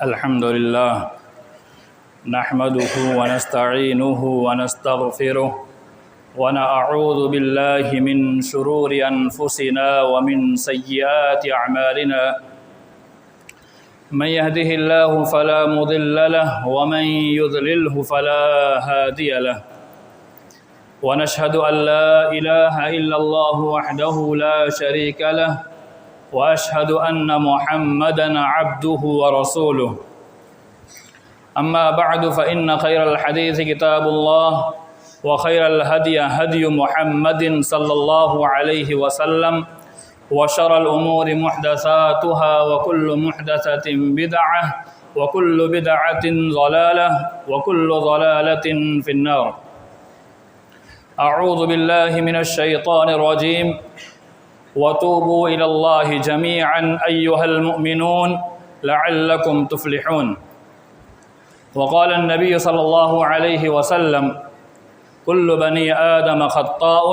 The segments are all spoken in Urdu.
الحمد لله نحمده ونستعينه ونستغفره ونعوذ بالله من شرور أنفسنا ومن سيئات أعمالنا من يهده الله فلا مضل له ومن يضلله فلا هادي له ونشهد أن لا إله إلا الله وحده لا شريك له وأشهد أن محمدًا عبده ورسوله أما بعد فإن خير الحديث كتاب الله وخير الهدي هدي محمد صلى الله عليه وسلم وشر الأمور محدثاتها وكل محدثة بدعة وكل بدعة ضلالة وكل ضلالة في النار. أعوذ بالله من الشيطان الرجيم. وتوبوا إلى الله جميعا أيها المؤمنون لعلكم تفلحون. وقال النبي صلى الله عليه وسلم كل بني آدم خطاء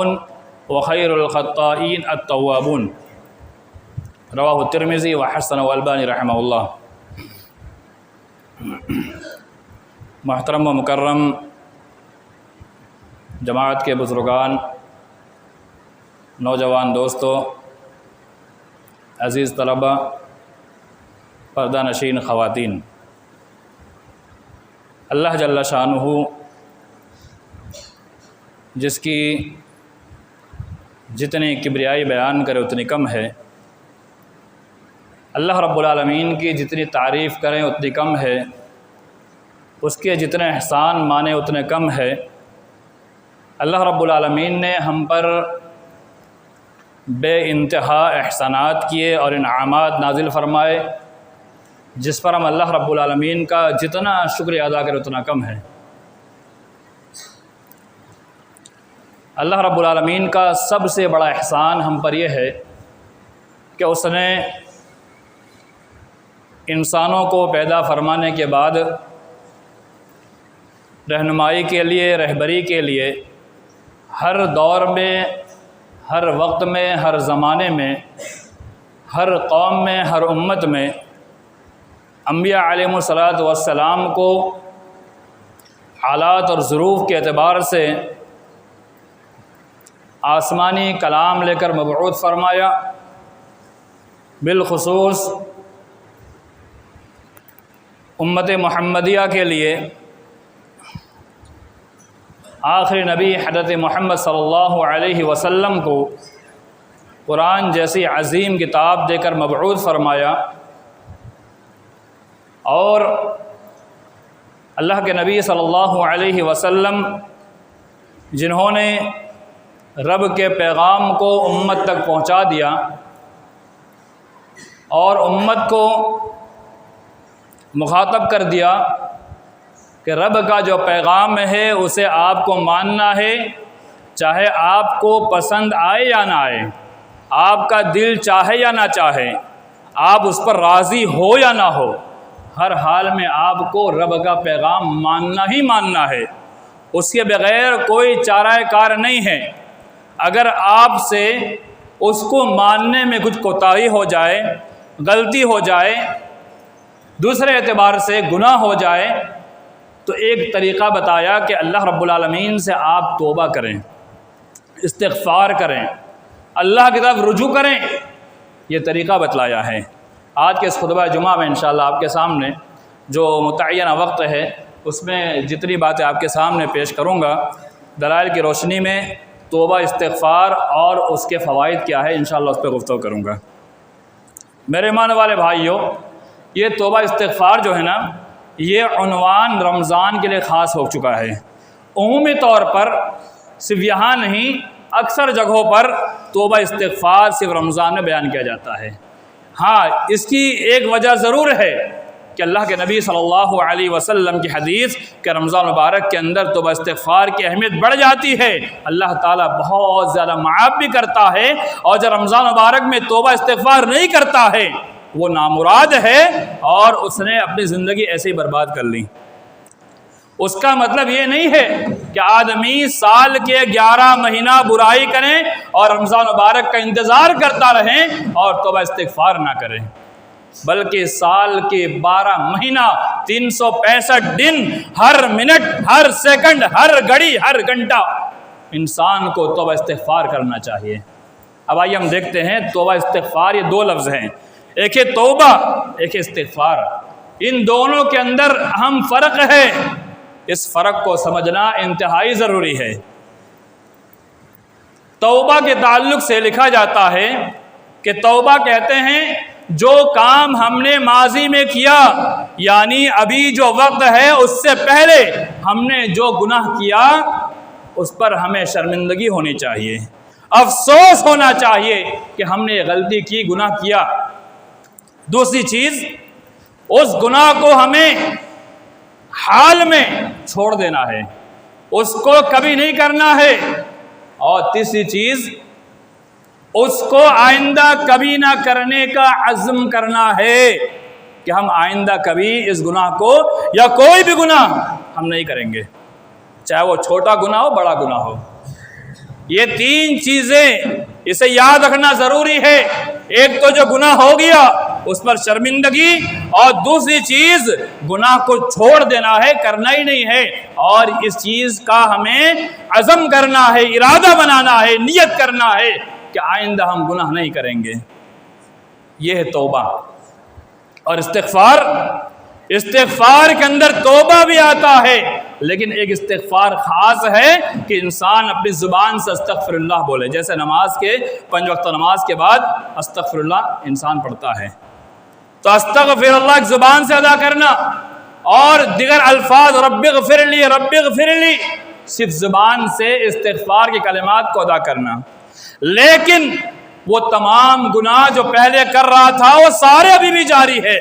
وخير الخطائين التوابون. رواه الترمذي وحسنه الألباني رحمه الله. محترم و مکرم جماعت کے بزرگان، نوجوان دوستو، عزیز طلبہ، پردہ نشین خواتین، اللہ جل شانہ جس کی جتنی کبریائی بیان کرے اتنی کم ہے، اللہ رب العالمین کی جتنی تعریف کریں اتنی کم ہے، اس کے جتنے احسان مانے اتنے کم ہے۔ اللہ رب العالمین نے ہم پر بے انتہا احسانات کیے اور انعامات نازل فرمائے، جس پر ہم اللہ رب العالمین کا جتنا شکریہ ادا کریں اتنا کم ہے۔ اللہ رب العالمین کا سب سے بڑا احسان ہم پر یہ ہے کہ اس نے انسانوں کو پیدا فرمانے کے بعد رہنمائی کے لیے، رہبری کے لیے ہر دور میں، ہر وقت میں، ہر زمانے میں، ہر قوم میں، ہر امت میں انبیاء علیہم الصلاۃ والسلام کو حالات اور ظروف کے اعتبار سے آسمانی کلام لے کر مبعوث فرمایا۔ بالخصوص امت محمدیہ کے لیے آخری نبی حضرت محمد صلی اللہ علیہ وسلم کو قرآن جیسی عظیم کتاب دے کر مبعوث فرمایا، اور اللہ کے نبی صلی اللہ علیہ وسلم جنہوں نے رب کے پیغام کو امت تک پہنچا دیا اور امت کو مخاطب کر دیا کہ رب کا جو پیغام ہے اسے آپ کو ماننا ہے، چاہے آپ کو پسند آئے یا نہ آئے، آپ کا دل چاہے یا نہ چاہے، آپ اس پر راضی ہو یا نہ ہو، ہر حال میں آپ کو رب کا پیغام ماننا ہی ماننا ہے۔ اس کے بغیر کوئی چارہ کار نہیں ہے۔ اگر آپ سے اس کو ماننے میں کچھ کوتاہی ہو جائے، غلطی ہو جائے، دوسرے اعتبار سے گناہ ہو جائے، تو ایک طریقہ بتایا کہ اللہ رب العالمین سے آپ توبہ کریں، استغفار کریں، اللہ کی طرف رجوع کریں، یہ طریقہ بتلایا ہے۔ آج کے اس خطبہ جمعہ میں انشاءاللہ آپ کے سامنے جو متعینہ وقت ہے اس میں جتنی باتیں آپ کے سامنے پیش کروں گا، دلائل کی روشنی میں توبہ، استغفار اور اس کے فوائد کیا ہے، انشاءاللہ اس پہ گفتگو کروں گا۔ میرے ماننے والے بھائیوں، یہ توبہ استغفار جو ہے نا، یہ عنوان رمضان کے لیے خاص ہو چکا ہے۔ عمومی طور پر صرف یہاں نہیں، اکثر جگہوں پر توبہ استغفار صرف رمضان میں بیان کیا جاتا ہے۔ ہاں، اس کی ایک وجہ ضرور ہے کہ اللہ کے نبی صلی اللہ علیہ وسلم کی حدیث کہ رمضان مبارک کے اندر توبہ استغفار کی اہمیت بڑھ جاتی ہے، اللہ تعالیٰ بہت زیادہ معاف بھی کرتا ہے، اور جو رمضان مبارک میں توبہ استغفار نہیں کرتا ہے وہ نامراد ہے اور اس نے اپنی زندگی ایسے ہی برباد کر لی۔ اس کا مطلب یہ نہیں ہے کہ آدمی سال کے 11 مہینہ برائی کریں اور رمضان مبارک کا انتظار کرتا رہیں اور توبہ استغفار نہ کریں۔ بلکہ سال کے 12 مہینہ 365 دن، ہر منٹ، ہر سیکنڈ، ہر گھڑی، ہر گھنٹہ انسان کو توبہ استغفار کرنا چاہیے۔ اب آئیے ہم دیکھتے ہیں توبہ استغفار، یہ 2 لفظ ہیں، ایک ہے توبہ، ایک ہے استغفار۔ ان دونوں کے اندر اہم فرق ہے، اس فرق کو سمجھنا انتہائی ضروری ہے۔ توبہ کے تعلق سے لکھا جاتا ہے کہ توبہ کہتے ہیں جو کام ہم نے ماضی میں کیا، یعنی ابھی جو وقت ہے اس سے پہلے ہم نے جو گناہ کیا اس پر ہمیں شرمندگی ہونی چاہیے، افسوس ہونا چاہیے کہ ہم نے غلطی کی، گناہ کیا۔ دوسری چیز، اس گناہ کو ہمیں حال میں چھوڑ دینا ہے، اس کو کبھی نہیں کرنا ہے۔ اور تیسری چیز، اس کو آئندہ کبھی نہ کرنے کا عزم کرنا ہے کہ ہم آئندہ کبھی اس گناہ کو یا کوئی بھی گناہ ہم نہیں کریں گے، چاہے وہ چھوٹا گناہ ہو، بڑا گناہ ہو۔ یہ 3 چیزیں اسے یاد رکھنا ضروری ہے۔ ایک تو جو گناہ ہو گیا اس پر شرمندگی، اور دوسری چیز گناہ کو چھوڑ دینا ہے، کرنا ہی نہیں ہے، اور اس چیز کا ہمیں عزم کرنا ہے، ارادہ بنانا ہے، نیت کرنا ہے کہ آئندہ ہم گناہ نہیں کریں گے۔ یہ ہے توبہ۔ اور استغفار کے اندر توبہ بھی آتا ہے، لیکن ایک استغفار خاص ہے کہ انسان اپنی زبان سے استغفر اللہ بولے، جیسے نماز کے 5 وقت نماز کے بعد استغفر اللہ انسان پڑھتا ہے، تو استغفر اللہ کی زبان سے ادا کرنا، اور دیگر الفاظ رب اغفر لی، رب اغفر لی، صرف زبان سے استغفار کے کلمات کو ادا کرنا۔ لیکن وہ تمام گناہ جو پہلے کر رہا تھا وہ سارے ابھی بھی جاری ہے،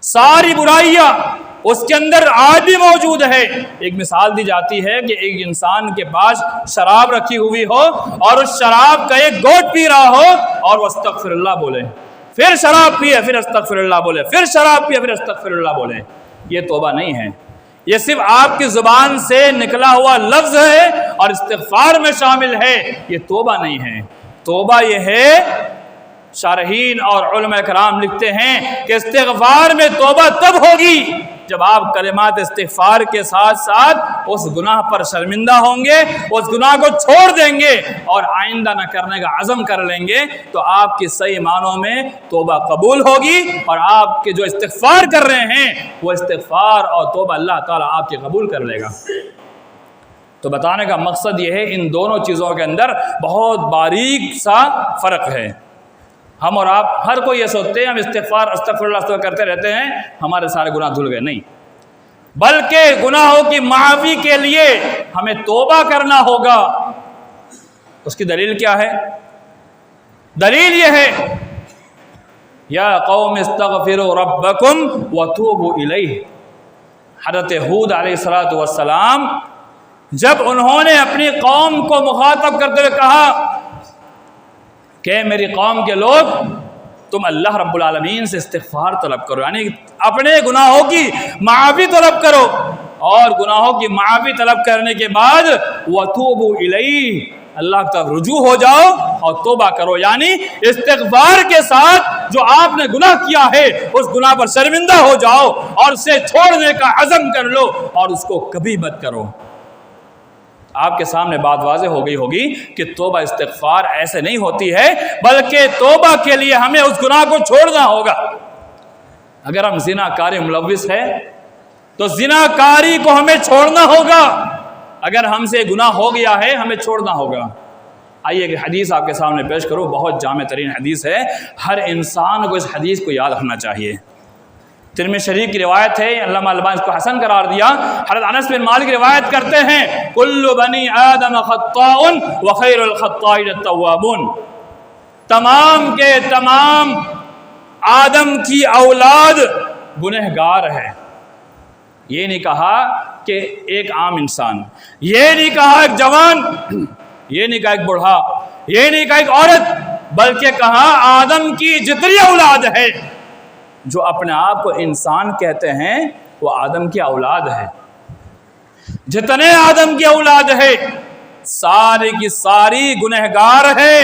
ساری برائیاں اس کے اندر آج بھی موجود ہے۔ ایک مثال دی جاتی ہے کہ ایک انسان کے پاس شراب رکھی ہوئی ہو اور اس شراب کا ایک گھونٹ پی رہا ہو اور وہ استغفر اللہ بولے، پھر شراب پیے، پھر استغفر اللہ بولے، پھر شراب پیے، پھر استغفر اللہ بولے، یہ توبہ نہیں ہے، یہ صرف آپ کی زبان سے نکلا ہوا لفظ ہے اور استغفار میں شامل ہے، یہ توبہ نہیں ہے۔ توبہ یہ ہے، شارحین اور علماء کرام لکھتے ہیں کہ استغفار میں توبہ تب ہوگی جب آپ کلمات استغفار کے ساتھ ساتھ اس گناہ پر شرمندہ ہوں گے، اس گناہ کو چھوڑ دیں گے اور آئندہ نہ کرنے کا عزم کر لیں گے، تو آپ کی صحیح معنوں میں توبہ قبول ہوگی، اور آپ کے جو استغفار کر رہے ہیں وہ استغفار اور توبہ اللہ تعالیٰ آپ کی قبول کر لے گا۔ تو بتانے کا مقصد یہ ہے، ان دونوں چیزوں کے اندر بہت باریک سا فرق ہے۔ ہم اور آپ ہر کوئی یہ سوچتے ہیں ہم استغفار استغفر اللہ کرتے رہتے ہیں، ہمارے سارے گناہ دھل گئے، نہیں، بلکہ گناہوں کی معافی کے لیے ہمیں توبہ کرنا ہوگا۔ اس کی دلیل کیا ہے؟ دلیل یہ ہے، یا قوم استغفروا ربکم وتوبوا الیہ۔ حضرت ہود علیہ السلام جب انہوں نے اپنی قوم کو مخاطب کرتے ہوئے کہا کہ میری قوم کے لوگ، تم اللہ رب العالمین سے استغفار طلب کرو، یعنی اپنے گناہوں کی معافی طلب کرو، اور گناہوں کی معافی طلب کرنے کے بعد وَتُوبُوا إِلَيْهِ، اللہ کی طرف رجوع ہو جاؤ اور توبہ کرو، یعنی استغفار کے ساتھ جو آپ نے گناہ کیا ہے اس گناہ پر شرمندہ ہو جاؤ اور اسے چھوڑنے کا عزم کر لو اور اس کو کبھی مت کرو۔ آپ کے سامنے بات واضح ہو گئی ہوگی کہ توبہ استغفار ایسے نہیں ہوتی ہے، بلکہ توبہ کے لیے ہمیں اس گناہ کو چھوڑنا ہوگا۔ اگر ہم زنا کاری ملوث ہے تو زنا کاری کو ہمیں چھوڑنا ہوگا، اگر ہم سے گناہ ہو گیا ہے ہمیں چھوڑنا ہوگا۔ آئیے کہ حدیث آپ کے سامنے پیش کروں، بہت جامع ترین حدیث ہے، ہر انسان کو اس حدیث کو یاد رکھنا چاہیے۔ ترمذی شریف کی روایت ہے، علامہ البانی اس کو حسن قرار دیا، حضرت انس بن مالک روایت کرتے ہیں، کل بنی آدم خطاء وخیر الخطائین التوابون، تمام کے تمام آدم کی اولاد گنہگار ہے۔ یہ نہیں کہا کہ ایک عام انسان، یہ نہیں کہا ایک جوان، یہ نہیں کہا ایک بوڑھا، یہ نہیں کہا ایک عورت، بلکہ کہا آدم کی جتنی اولاد ہے، جو اپنے آپ کو انسان کہتے ہیں وہ آدم کی اولاد ہے، جتنے آدم کی اولاد ہے ساری کی ساری گنہگار ہے،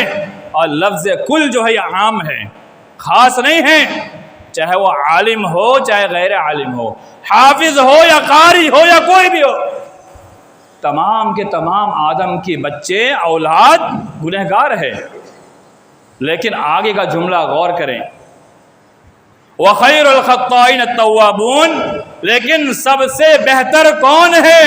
اور لفظ کل جو ہے یہ عام ہے، خاص نہیں ہیں، چاہے وہ عالم ہو چاہے غیر عالم ہو، حافظ ہو یا قاری ہو یا کوئی بھی ہو، تمام کے تمام آدم کے بچے اولاد گنہگار ہے۔ لیکن آگے کا جملہ غور کریں، وَخَيْرُ الْخَطَّائِينَ التَّوَّابُونَ، لیکن سب سے بہتر کون ہے؟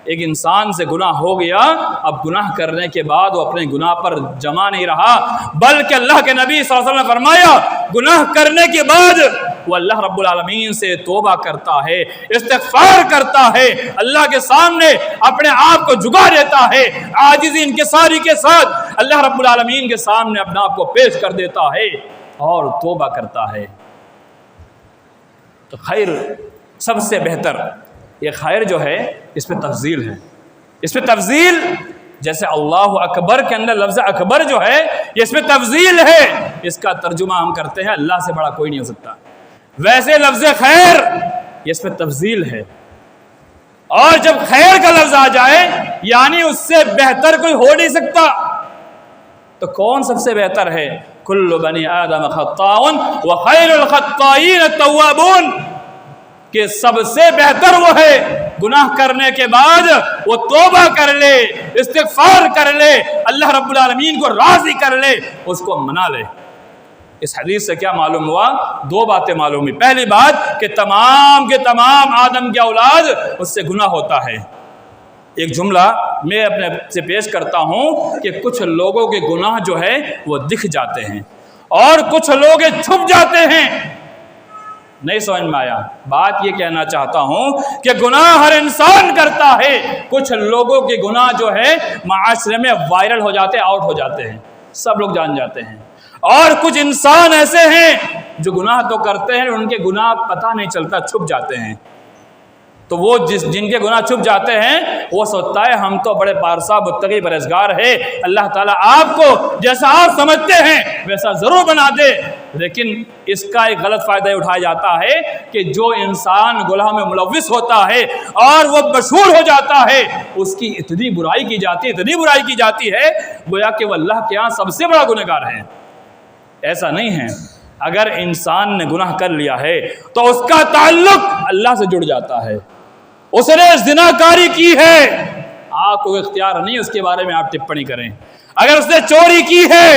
ایک انسان سے گناہ ہو گیا، اب گناہ کرنے کے بعد وہ اپنے گناہ پر جمع نہیں رہا، بلکہ اللہ کے نبی صلی اللہ علیہ وسلم نے فرمایا گناہ کرنے کے بعد وہ اللہ رب العالمین سے توبہ کرتا ہے، استغفار کرتا ہے، اللہ کے سامنے اپنے آپ کو جھکا دیتا ہے، عاجزی انکساری کے ساتھ اللہ رب العالمین کے سامنے اپنے آپ کو پیش کر دیتا ہے اور توبہ کرتا ہے۔ تو خیر سب سے بہتر، یہ خیر جو ہے اس پہ تفضیل ہے، اس پہ تفضیل، جیسے اللہ اکبر کے اندر لفظ اکبر جو ہے یہ اس پہ تفضیل ہے، اس کا ترجمہ ہم کرتے ہیں اللہ سے بڑا کوئی نہیں ہو سکتا، ویسے لفظ خیر یہ اس پہ تفضیل ہے، اور جب خیر کا لفظ آ جائے یعنی اس سے بہتر کوئی ہو نہیں سکتا، تو کون سب سے بہتر ہے؟ کل بنی آدم خطاء وخیر الخطائین التوابون، کہ سب سے بہتر وہ ہے گناہ کرنے کے بعد وہ توبہ کر لے، استغفار کر لے، اللہ رب العالمین کو راضی کر لے، اس کو منا لے۔ اس حدیث سے کیا معلوم ہوا؟ دو باتیں معلوم ہوئی۔ پہلی بات کہ تمام کے تمام آدم کے اولاد اس سے گناہ ہوتا ہے۔ ایک جملہ میں اپنے سے پیش کرتا ہوں کہ کچھ لوگوں کے گناہ جو ہے وہ دکھ جاتے ہیں اور کچھ لوگ چھپ جاتے ہیں۔ نہیں سمجھ میں آیا؟ بات یہ کہنا چاہتا ہوں کہ گناہ ہر انسان کرتا ہے، کچھ لوگوں کے گناہ جو ہے معاشرے میں وائرل ہو جاتے، آؤٹ ہو جاتے ہیں، سب لوگ جان جاتے ہیں، اور کچھ انسان ایسے ہیں جو گناہ تو کرتے ہیں، ان کے گناہ پتہ نہیں چلتا، چھپ جاتے ہیں۔ تو وہ جن کے گناہ چھپ جاتے ہیں وہ سوچتا ہے ہم تو بڑے پارسا متقی پرہیزگار ہے، اللہ تعالیٰ آپ کو جیسا آپ سمجھتے ہیں ویسا ضرور بنا دے۔ لیکن اس کا ایک غلط فائدہ اٹھایا جاتا ہے کہ جو انسان گناہ میں ملوث ہوتا ہے اور وہ مشہور ہو جاتا ہے، اس کی اتنی برائی کی جاتی ہے، اتنی برائی کی جاتی ہے گویا کہ وہ اللہ کے ہاں سب سے بڑا گنہگار ہے۔ ایسا نہیں ہے، اگر انسان نے گناہ کر لیا ہے تو اس کا تعلق اللہ سے جڑ جاتا ہے۔ اس نے زناکاری کی ہے، آپ کو اختیار نہیں اس کے بارے میں آپ ٹپنی کریں۔ اگر اس نے چوری کی ہے،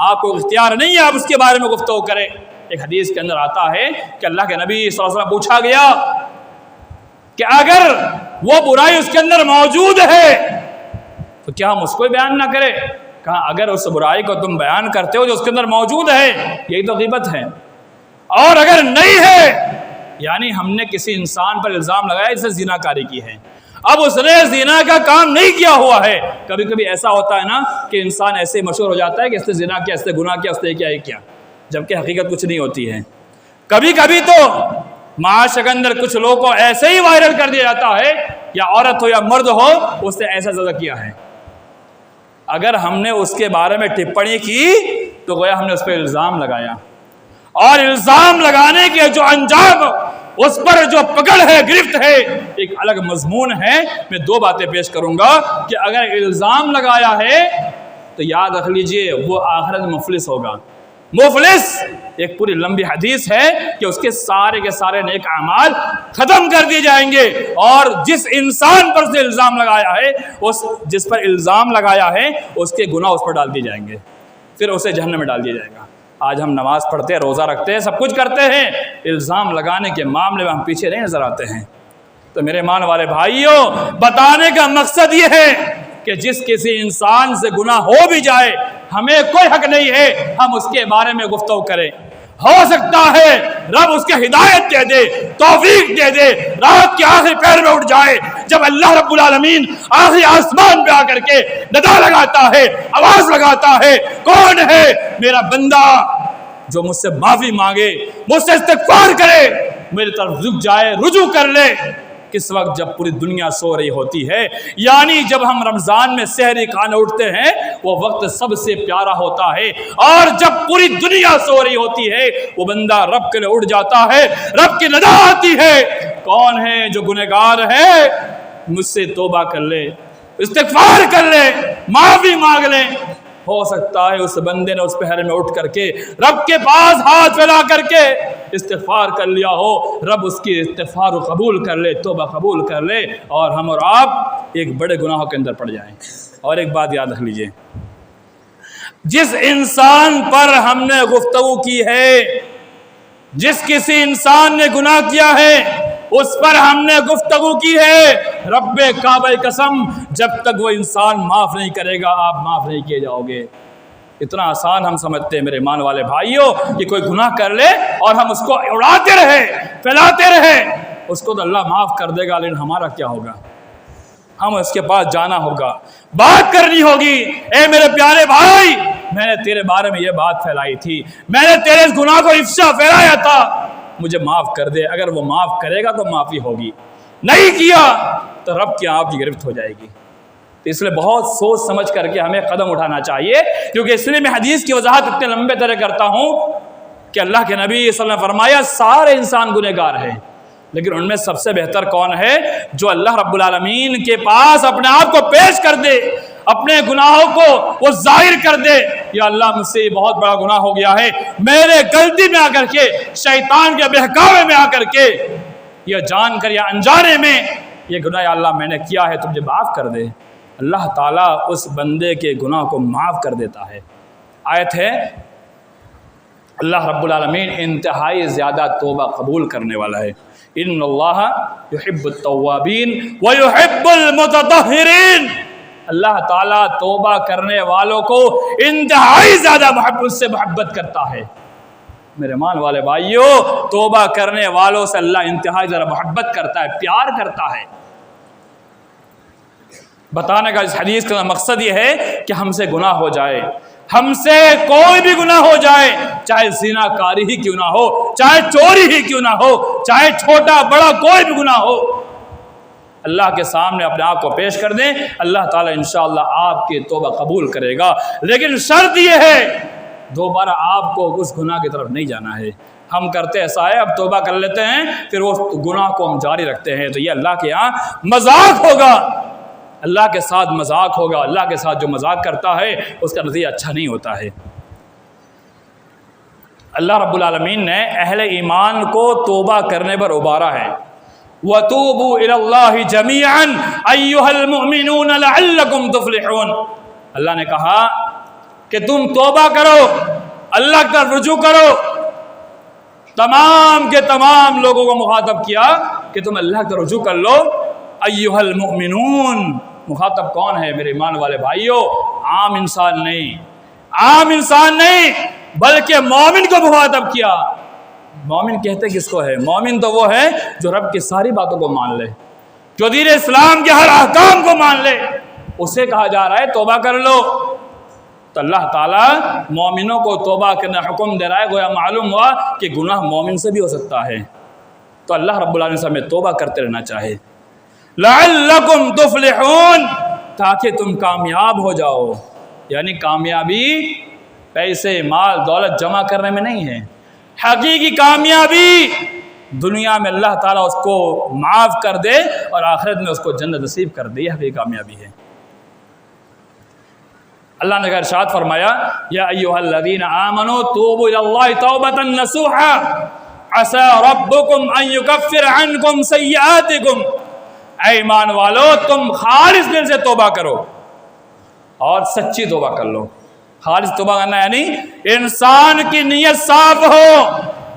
آپ کو اختیار نہیں ہے آپ اس کے بارے میں گفتگو کریں۔ ایک حدیث کے اندر آتا ہے کہ اللہ کے نبی صلی اللہ علیہ وسلم پوچھا گیا کہ اگر وہ برائی اس کے اندر موجود ہے تو کیا ہم اس کو بیان نہ کریں؟ کہا اگر اس برائی کو تم بیان کرتے ہو جو اس کے اندر موجود ہے، یہی تو غیبت ہے، اور اگر نہیں ہے یعنی ہم نے کسی انسان پر الزام لگایا جس نے زنا کاری کی ہے، اب اس نے زنا کا کام نہیں کیا ہوا ہے۔ کبھی کبھی ایسا ہوتا ہے نا کہ انسان ایسے مشہور ہو جاتا ہے کہ اس نے زنا کیا، اس نے گناہ کیا، اس نے کیا کیا، جبکہ حقیقت کچھ نہیں ہوتی ہے۔ کبھی کبھی تو معاشرے کے اندر کچھ لوگوں کو ایسے ہی وائرل کر دیا جاتا ہے، یا عورت ہو یا مرد ہو، اس نے ایسا زیادہ کیا ہے، اگر ہم نے اس کے بارے میں ٹپنی کی تو گویا ہم نے اس پہ الزام لگایا، اور الزام لگانے کے جو انجام، اس پر جو پکڑ ہے، گرفت ہے، ایک الگ مضمون ہے۔ میں دو باتیں پیش کروں گا کہ اگر الزام لگایا ہے تو یاد رکھ لیجئے وہ آخرت میں مفلس ہوگا۔ مفلس ایک پوری لمبی حدیث ہے کہ اس کے سارے نیک اعمال ختم کر دیے جائیں گے، اور جس انسان پر سے الزام لگایا ہے، جس پر الزام لگایا ہے، اس کے گناہ اس پر ڈال دیے جائیں گے، پھر اسے جہنم میں ڈال دیا جائے گا۔ آج ہم نماز پڑھتے ہیں، روزہ رکھتے ہیں، سب کچھ کرتے ہیں، الزام لگانے کے معاملے میں ہم پیچھے نہیں نظر آتے ہیں۔ تو میرے مان والے بھائیوں، بتانے کا مقصد یہ ہے کہ جس کسی انسان سے گناہ ہو بھی جائے، ہمیں کوئی حق نہیں ہے ہم اس کے بارے میں گفتگو کریں۔ ہو سکتا ہے رب اس کے ہدایت دے دے، توفیق دے دے، رات کے آخری پہر میں اٹھ جائے، جب اللہ رب العالمین آخری آسمان پہ آ کر کے ندا لگاتا ہے، آواز لگاتا ہے، کون ہے میرا بندہ جو مجھ سے معافی مانگے، مجھ سے استغفار کرے، میری طرف رک جائے، رجوع کر لے۔ کس وقت؟ جب پوری دنیا سو رہی ہوتی ہے، یعنی جب ہم رمضان میں سحری کھانے اٹھتے ہیں، وہ وقت سب سے پیارا ہوتا ہے، اور جب پوری دنیا سو رہی ہوتی ہے وہ بندہ رب کے لیے اٹھ جاتا ہے، رب کی ندا آتی ہے، کون ہے جو گنہگار ہے مجھ سے توبہ کر لے، استغفار کر لے، معافی مانگ لے۔ ہو سکتا ہے اس بندے نے اس پہر میں اٹھ کر کے رب کے پاس ہاتھ پھیلا کر کے استغفار کر لیا ہو، رب اس کی استغفار کو قبول کر لے، توبہ قبول کر لے، اور ہم اور آپ ایک بڑے گناہوں کے اندر پڑ جائیں۔ اور ایک بات یاد رکھ لیجئے، جس انسان پر ہم نے گفتگو کی ہے، جس کسی انسان نے گناہ کیا ہے اس پر ہم نے گفتگو کی ہے، رب کعبہ قسم جب تک وہ انسان معاف نہیں کرے گا آپ معاف نہیں کیے جاؤ گے۔ اتنا آسان ہم سمجھتے ہیں میرے ایمان والے بھائیوں کہ کوئی گناہ کر لے اور ہم اس کو اڑاتے رہے، پھیلاتے رہے، اس کو تو اللہ معاف کر دے گا، لیکن ہمارا کیا ہوگا؟ ہم اس کے پاس جانا ہوگا، بات کرنی ہوگی، اے میرے پیارے بھائی میں نے تیرے بارے میں یہ بات پھیلائی تھی، میں نے تیرے اس گناہ کو افشا پھیلایا تھا، مجھے معاف کر دے۔ اگر وہ معاف کرے گا تو معافی ہوگی، نہیں کیا تو رب کی آپ کی گرفت ہو جائے گی۔ تو اس لیے بہت سوچ سمجھ کر کے ہمیں قدم اٹھانا چاہیے، کیونکہ اس لیے میں حدیث کی وضاحت اتنے لمبے طرح کرتا ہوں کہ اللہ کے نبی صلی اللہ علیہ وسلم نے فرمایا سارے انسان گنہگار ہیں، لیکن ان میں سب سے بہتر کون ہے؟ جو اللہ رب العالمین کے پاس اپنے آپ کو پیش کر دے، اپنے گناہوں کو وہ ظاہر کر دے، یا اللہ مجھ سے یہ بہت بڑا گناہ ہو گیا ہے، میرے غلطی میں آ کر کے، شیطان کے بہکاوے میں آ کر کے، یا جان کر یا انجانے میں یہ گناہ یا اللہ میں نے کیا ہے، تم مجھے معاف کر دے۔ اللہ تعالیٰ اس بندے کے گناہ کو معاف کر دیتا ہے۔ آیت ہے اللہ رب العالمین انتہائی زیادہ توبہ قبول کرنے والا ہے، ان اللہ یحب التوابین ویحب المتطہرین۔ اللہ تعالیٰ توبہ کرنے والوں کو انتہائی زیادہ اس سے محبت کرتا ہے۔ میرے مان والے بھائیوں، توبہ کرنے والوں سے اللہ انتہائی زیادہ محبت کرتا ہے، پیار کرتا ہے۔ بتانے کا اس حدیث کا مقصد یہ ہے کہ ہم سے گناہ ہو جائے، ہم سے کوئی بھی گناہ ہو جائے، چاہے زنا کاری ہی کیوں نہ ہو، چاہے چوری ہی کیوں نہ ہو، چاہے چھوٹا بڑا کوئی بھی گناہ ہو، اللہ کے سامنے اپنے آپ کو پیش کر دیں، اللہ تعالیٰ انشاءاللہ آپ کی توبہ قبول کرے گا۔ لیکن شرط یہ ہے دوبارہ آپ کو اس گناہ کی طرف نہیں جانا ہے۔ ہم کرتے ایسا ہے، اب توبہ کر لیتے ہیں پھر وہ گناہ کو ہم جاری رکھتے ہیں، تو یہ اللہ کے یہاں مذاق ہوگا، اللہ کے ساتھ مذاق ہوگا۔ اللہ کے ساتھ جو مذاق کرتا ہے اس کا نتیجہ اچھا نہیں ہوتا ہے۔ اللہ رب العالمین نے اہل ایمان کو توبہ کرنے پر ابھارا ہے، وَتُوبُوا إِلَى اللَّهِ جَمِيعًا أَيُّهَا الْمُؤْمِنُونَ لَعَلَّكُمْ تُفْلِحُونَ۔ اللہ نے کہا کہ تم توبہ کرو، اللہ کی طرف رجوع کرو، تمام کے تمام لوگوں کو مخاطب کیا کہ تم اللہ کی طرف رجوع کر لو۔ ایھا المؤمنون، مخاطب کون ہے میرے ایمان والے بھائیوں؟ عام انسان نہیں، عام انسان نہیں، بلکہ مومن کو مخاطب کیا۔ مومن کہتے کس کو ہے؟ مومن تو وہ ہے جو رب کی ساری باتوں کو مان لے، جو دین اسلام کے ہر احکام کو مان لے، اسے کہا جا رہا ہے توبہ کر لو۔ تو اللہ تعالیٰ مومنوں کو توبہ کرنے حکم دے رہا ہے، گویا معلوم ہوا کہ گناہ مومن سے بھی ہو سکتا ہے۔ تو اللہ رب العالمین سے ہمیں توبہ کرتے رہنا چاہے، لعلکم تفلحون، تاکہ تم کامیاب ہو جاؤ۔ یعنی کامیابی پیسے مال دولت جمع کرنے میں نہیں ہے، حقیقی کامیابی دنیا میں اللہ تعالیٰ اس کو معاف کر دے اور آخرت میں اس کو جنت نصیب کر دے، یہ حقیقی کامیابی ہے۔ اللہ نے ارشاد فرمایا یا ایھا الذین آمنوا توبوا الی اللہ توبۃ نصوحا عسى ربکم ان یکفر عنکم سیئاتکم۔ اے ایمان والو، تم خالص دل سے توبہ کرو اور سچی توبہ کر لو۔ خالص توبہ کرنا یعنی انسان کی نیت صاف ہو،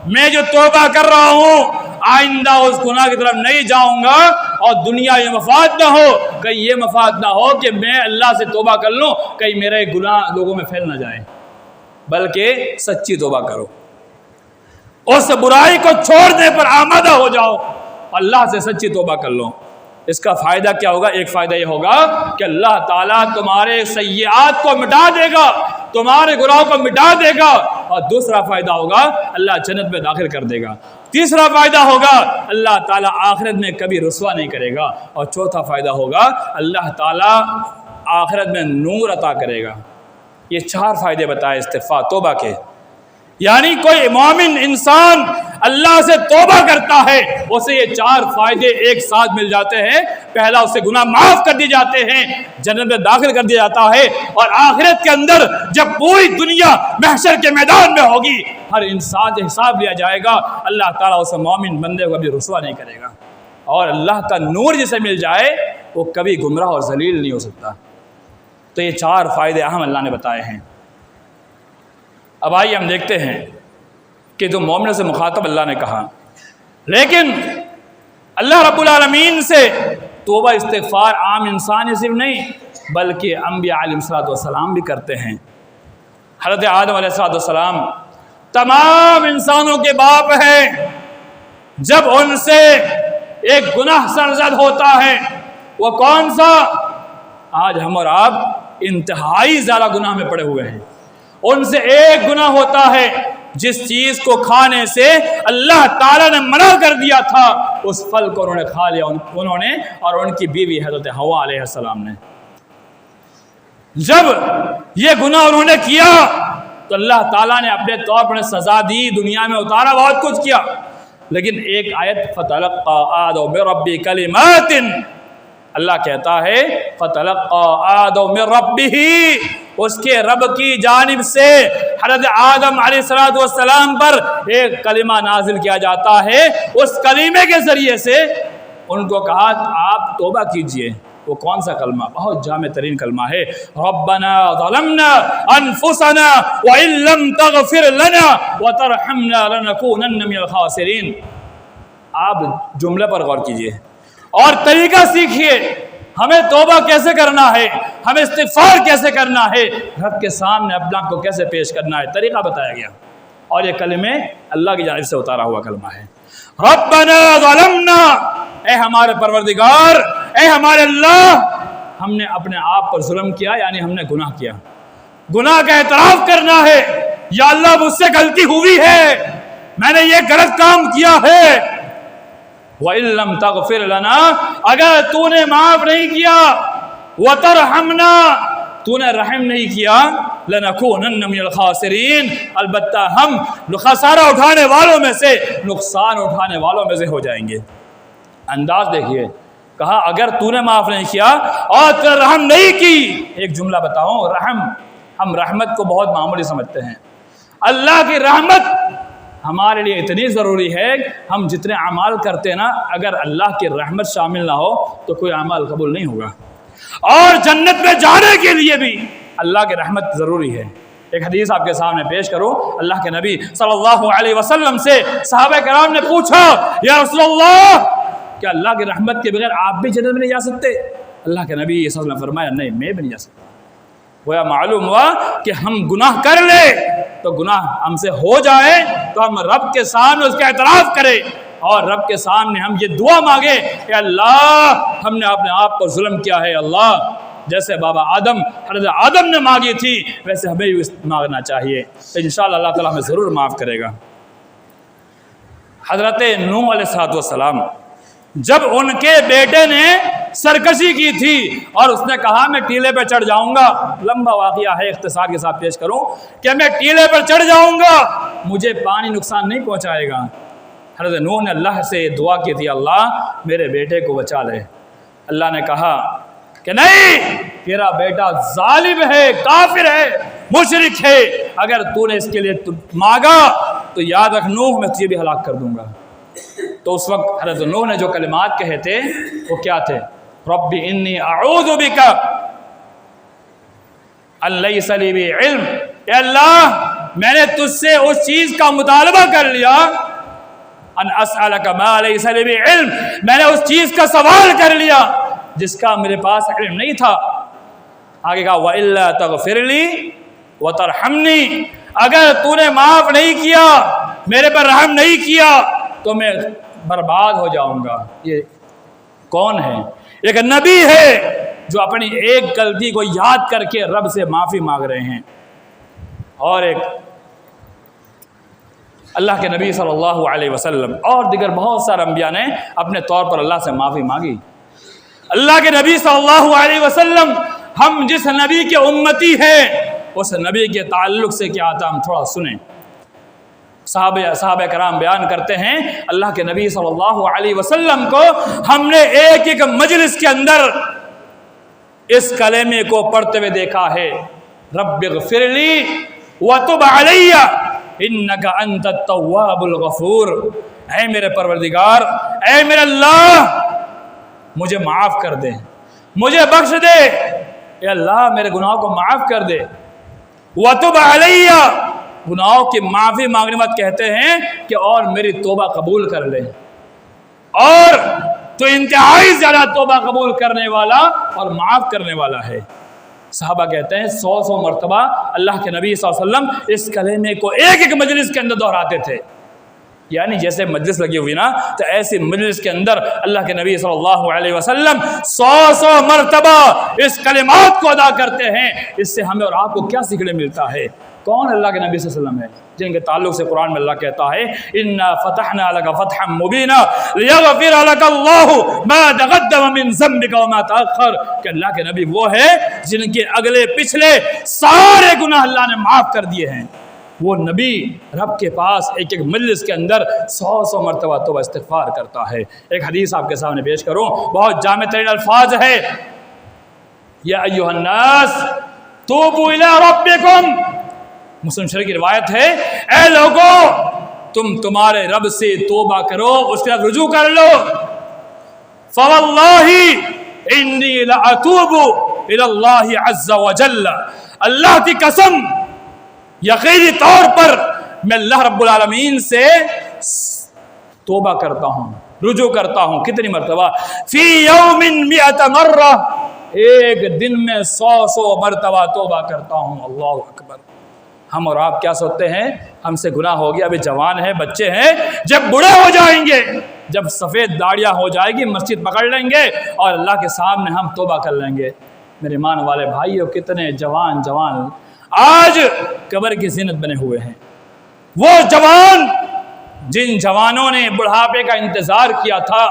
میں جو توبہ کر رہا ہوں آئندہ اس گناہ کی طرف نہیں جاؤں گا، اور دنیا یہ مفاد نہ ہو، کہیں یہ مفاد نہ ہو کہ میں اللہ سے توبہ کر لوں کہیں میرے گناہ لوگوں میں پھیل نہ جائے، بلکہ سچی توبہ کرو، اس برائی کو چھوڑنے پر آمادہ ہو جاؤ، اللہ سے سچی توبہ کر لو۔ اس کا فائدہ کیا ہوگا؟ ایک فائدہ یہ ہوگا کہ اللہ تعالیٰ تمہارے سیئات کو مٹا دے گا، تمہارے گناہوں کو مٹا دے گا، اور دوسرا فائدہ ہوگا اللہ جنت میں داخل کر دے گا، تیسرا فائدہ ہوگا اللہ تعالیٰ آخرت میں کبھی رسوا نہیں کرے گا، اور چوتھا فائدہ ہوگا اللہ تعالیٰ آخرت میں نور عطا کرے گا۔ یہ 4 فائدے بتائے استغفار توبہ کے۔ یعنی کوئی مومن انسان اللہ سے توبہ کرتا ہے، اسے یہ 4 فائدے ایک ساتھ مل جاتے ہیں۔ پہلا اس سے گناہ معاف کر دیے جاتے ہیں، جنت میں داخل کر دیا جاتا ہے، اور آخرت کے اندر جب پوری دنیا محشر کے میدان میں ہوگی، ہر انسان سے حساب لیا جائے گا، اللہ تعالیٰ اس مومن بندے کو کبھی رسوا نہیں کرے گا، اور اللہ کا نور جسے مل جائے وہ کبھی گمراہ اور ذلیل نہیں ہو سکتا۔ تو یہ 4 فائدے اہم اللہ نے بتائے ہیں۔ اب آئیے ہم دیکھتے ہیں کہ جو مومن سے مخاطب اللہ نے کہا، لیکن اللہ رب العالمین سے توبہ استغفار عام انسان ہی صرف نہیں بلکہ انبیاء علیہ السلام بھی کرتے ہیں۔ حضرت آدم علیہ السلام تمام انسانوں کے باپ ہیں، جب ان سے ایک گناہ سرزد ہوتا ہے، وہ کون سا؟ آج ہم اور آپ انتہائی زیادہ گناہ میں پڑے ہوئے ہیں۔ ان سے ایک گناہ ہوتا ہے جس چیز کو کھانے سے اللہ تعالیٰ نے منع کر دیا تھا، اس پھل کو انہوں نے کھا لیا، انہوں نے اور ان کی بیوی حضرت حوا علیہ السلام نے۔ جب یہ گناہ انہوں نے کیا تو اللہ تعالیٰ نے اپنے طور پر سزا دی، دنیا میں اتارا، بہت کچھ کیا، لیکن ایک آیت فَتَلَقَّى آدَمُ مِن رَبِّهِ كَلِمَاتٍ، اللہ کہتا ہے فَتَلَقَّى آدَمُ مِن رَبِّهِ، اس کے رب کی جانب سے حضرت آدم علیہ السلام پر ایک کلمہ نازل کیا جاتا ہے، اس کلمے کے ذریعے سے ان کو کہا آپ توبہ کیجئے۔ وہ کون سا کلمہ؟ بہت جامع ترین کلمہ ہے، ربنا ظلمنا انفسنا وان لم تغفر لنا وترحمنا لنكونن من الخاسرین۔ آپ جملے پر غور کیجئے اور طریقہ سیکھیے، ہمیں توبہ کیسے کرنا ہے، ہمیں استغفار کیسے کرنا ہے، رب کے سامنے اپنے آپ کو کیسے پیش کرنا ہے، طریقہ بتایا گیا، اور یہ کلمے اللہ کی جانب سے اتارا ہوا کلمہ ہے۔ ربنا ظلمنا، اے ہمارے پروردگار، اے ہمارے اللہ، ہم نے اپنے آپ پر ظلم کیا، یعنی ہم نے گناہ کیا، گناہ کا اعتراف کرنا ہے، یا اللہ مجھ سے غلطی ہوئی ہے، میں نے یہ غلط کام کیا ہے، وَإِن لَّمْ تَغْفِرْ لَنَا، اگر تو نے معاف نہیں کیا، وَتَرْحَمْنَا، تو نے رحم نہیں کیا، لَنَكُونَنَّ مِنَ الْخَاسِرِينَ، البتہ ہم خسارہ اٹھانے والوں میں سے، نقصان اٹھانے والوں میں سے ہو جائیں گے۔ انداز دیکھیے، کہا اگر تو نے معاف نہیں کیا اور تو نے رحم نہیں کی۔ ایک جملہ بتاؤں، رحم، ہم رحمت کو بہت معمولی سمجھتے ہیں، اللہ کی رحمت ہمارے لیے اتنی ضروری ہے، ہم جتنے اعمال کرتے ہیں نا، اگر اللہ کی رحمت شامل نہ ہو تو کوئی اعمال قبول نہیں ہوگا، اور جنت میں جانے کے لیے بھی اللہ کی رحمت ضروری ہے۔ ایک حدیث آپ کے سامنے پیش کرو، اللہ کے نبی صلی اللہ علیہ وسلم سے صحابہ کرام نے پوچھا، یا رسول اللہ، کیا اللہ کی رحمت کے بغیر آپ بھی جنت میں نہیں جا سکتے؟ اللہ کے نبی صلی اللہ علیہ وسلم نے فرمایا، نہیں، میں بھی نہیں جا سکتا۔ وہ معلوم ہوا کہ ہم گناہ کر لیں تو گناہ ہم سے ہو جائے تو ہم رب کے سامنے اس کا اعتراف کریں، اور رب کے سامنے ہم یہ دعا مانگے کہ اللہ ہم نے اپنے آپ پر ظلم کیا ہے، اللہ جیسے بابا آدم، حضرت آدم نے مانگی تھی ویسے ہمیں بھی مانگنا چاہیے، تو انشاءاللہ اللہ تعالیٰ ہمیں ضرور معاف کرے گا۔ حضرت نوح علیہ السلام، جب ان کے بیٹے نے سرکشی کی تھی اور اس نے کہا میں ٹیلے پہ چڑھ جاؤں گا، لمبا واقعہ ہے، اختصار کے ساتھ پیش کروں کہ میں ٹیلے پر چڑھ جاؤں گا، مجھے پانی نقصان نہیں پہنچائے گا، حضرت نوح نے اللہ سے دعا کی تھی، اللہ میرے بیٹے کو بچا لے۔ اللہ نے کہا کہ نہیں، تیرا بیٹا ظالم ہے، کافر ہے، مشرک ہے، اگر تو نے اس کے لیے مانگا تو یاد رکھ نوح میں تجھے بھی ہلاک کر دوں گا۔ تو اس وقت حضرت نوح نے جو کلمات کہے تھے وہ کیا تھے؟ رب انی اعوذ بک ان لیس لی بی علم، اے اللہ میں نے تجھ سے اس چیز کا مطالبہ کر لیا، ان اسألک ما لیس لی بی علم، میں نے اس چیز کا سوال کر لیا جس کا میرے پاس علم نہیں تھا۔ آگے کہا وَإِلَّا تَغْفِرْ لِي وَتَرْحَمْنِي، اگر تو نے معاف نہیں کیا، میرے پر رحم نہیں کیا تو میں برباد ہو جاؤں گا۔ یہ کون ہے؟ ایک نبی ہے جو اپنی ایک غلطی کو یاد کر کے رب سے معافی مانگ رہے ہیں، اور ایک اللہ کے نبی صلی اللہ علیہ وسلم اور دیگر بہت سارے انبیاء نے اپنے طور پر اللہ سے معافی مانگی۔ اللہ کے نبی صلی اللہ علیہ وسلم، ہم جس نبی کے امتی ہیں اس نبی کے تعلق سے کیا آتا ہم تھوڑا سنیں۔ صحابہ کرام بیان کرتے ہیں اللہ کے نبی صلی اللہ علیہ وسلم کو ہم نے ایک ایک مجلس کے اندر اس کلمے کو پڑھتے ہوئے دیکھا ہے، رب اغفر لی وتب علی انک انت التواب الغفور، اے میرے پروردگار، اے میرے اللہ مجھے معاف کر دے، مجھے بخش دے، اے اللہ میرے گناہوں کو معاف کر دے، وتب علی، گناہوں کی معافی مانگنے بعد کہتے ہیں کہ اور میری توبہ قبول کر لے، اور تو انتہائی زیادہ توبہ قبول کرنے والا اور معاف کرنے والا ہے۔ صحابہ کہتے ہیں 100 مرتبہ اللہ کے نبی صلی اللہ علیہ وسلم اس کلمے کو ایک ایک مجلس کے اندر دہراتے تھے، یعنی جیسے مجلس لگی ہوئی نا تو ایسی مجلس کے اندر اللہ کے نبی صلی اللہ علیہ وسلم 100 مرتبہ اس کلمات کو ادا کرتے ہیں۔ اس سے ہمیں اور آپ کو کیا سیکھنے ملتا ہے؟ کون اللہ کے نبی صلی اللہ علیہ وسلم ہے جن کے تعلق سے قرآن میں اللہ کہتا ہے اِنَّا فَتَحْنَا لَكَ فَتْحًا مُبِينًا لِيَغْفِرَ لَكَ اللَّهُ مَا تَقَدَّمَ مِن ذَنبِكَ وَمَا تَأَخَّرَ، کہ اللہ کے نبی وہ ہے جن کے اگلے پچھلے سارے گناہ اللہ نے معاف کر دیے ہیں۔ وہ نبی رب کے پاس ایک ایک مجلس کے اندر 100 مرتبہ توبہ استغفار کرتا ہے۔ ایک حدیث آپ کے سامنے پیش کروں، بہت جامع ترین الفاظ ہے، یا ایھا الناس توبوا الی ربکم، مسلم شریف کی روایت ہے، اے لوگو تم تمہارے رب سے توبہ کرو، اس کے بعد رجوع کر لو، فواللہ انی لاتوب الی اللہ عز وجل، اللہ کی قسم یقینی طور پر میں اللہ رب العالمین سے توبہ کرتا ہوں، رجوع کرتا ہوں۔ کتنی مرتبہ؟ فی یوم 100 مرہ، ایک دن میں 100 مرتبہ توبہ کرتا ہوں۔ اللہ اکبر۔ ہم اور آپ کیا سوچتے ہیں ہم سے گناہ ہو گیا، ابھی جوان ہیں، بچے ہیں، جب بوڑھے ہو جائیں گے، جب سفید داڑیاں ہو جائے گی، مسجد پکڑ لیں گے اور اللہ کے سامنے ہم توبہ کر لیں گے۔ میرے ایمان والے بھائیوں، کتنے جوان آج قبر کی زینت بنے ہوئے ہیں۔ وہ جوان جن جوانوں نے بڑھاپے کا انتظار کیا تھا،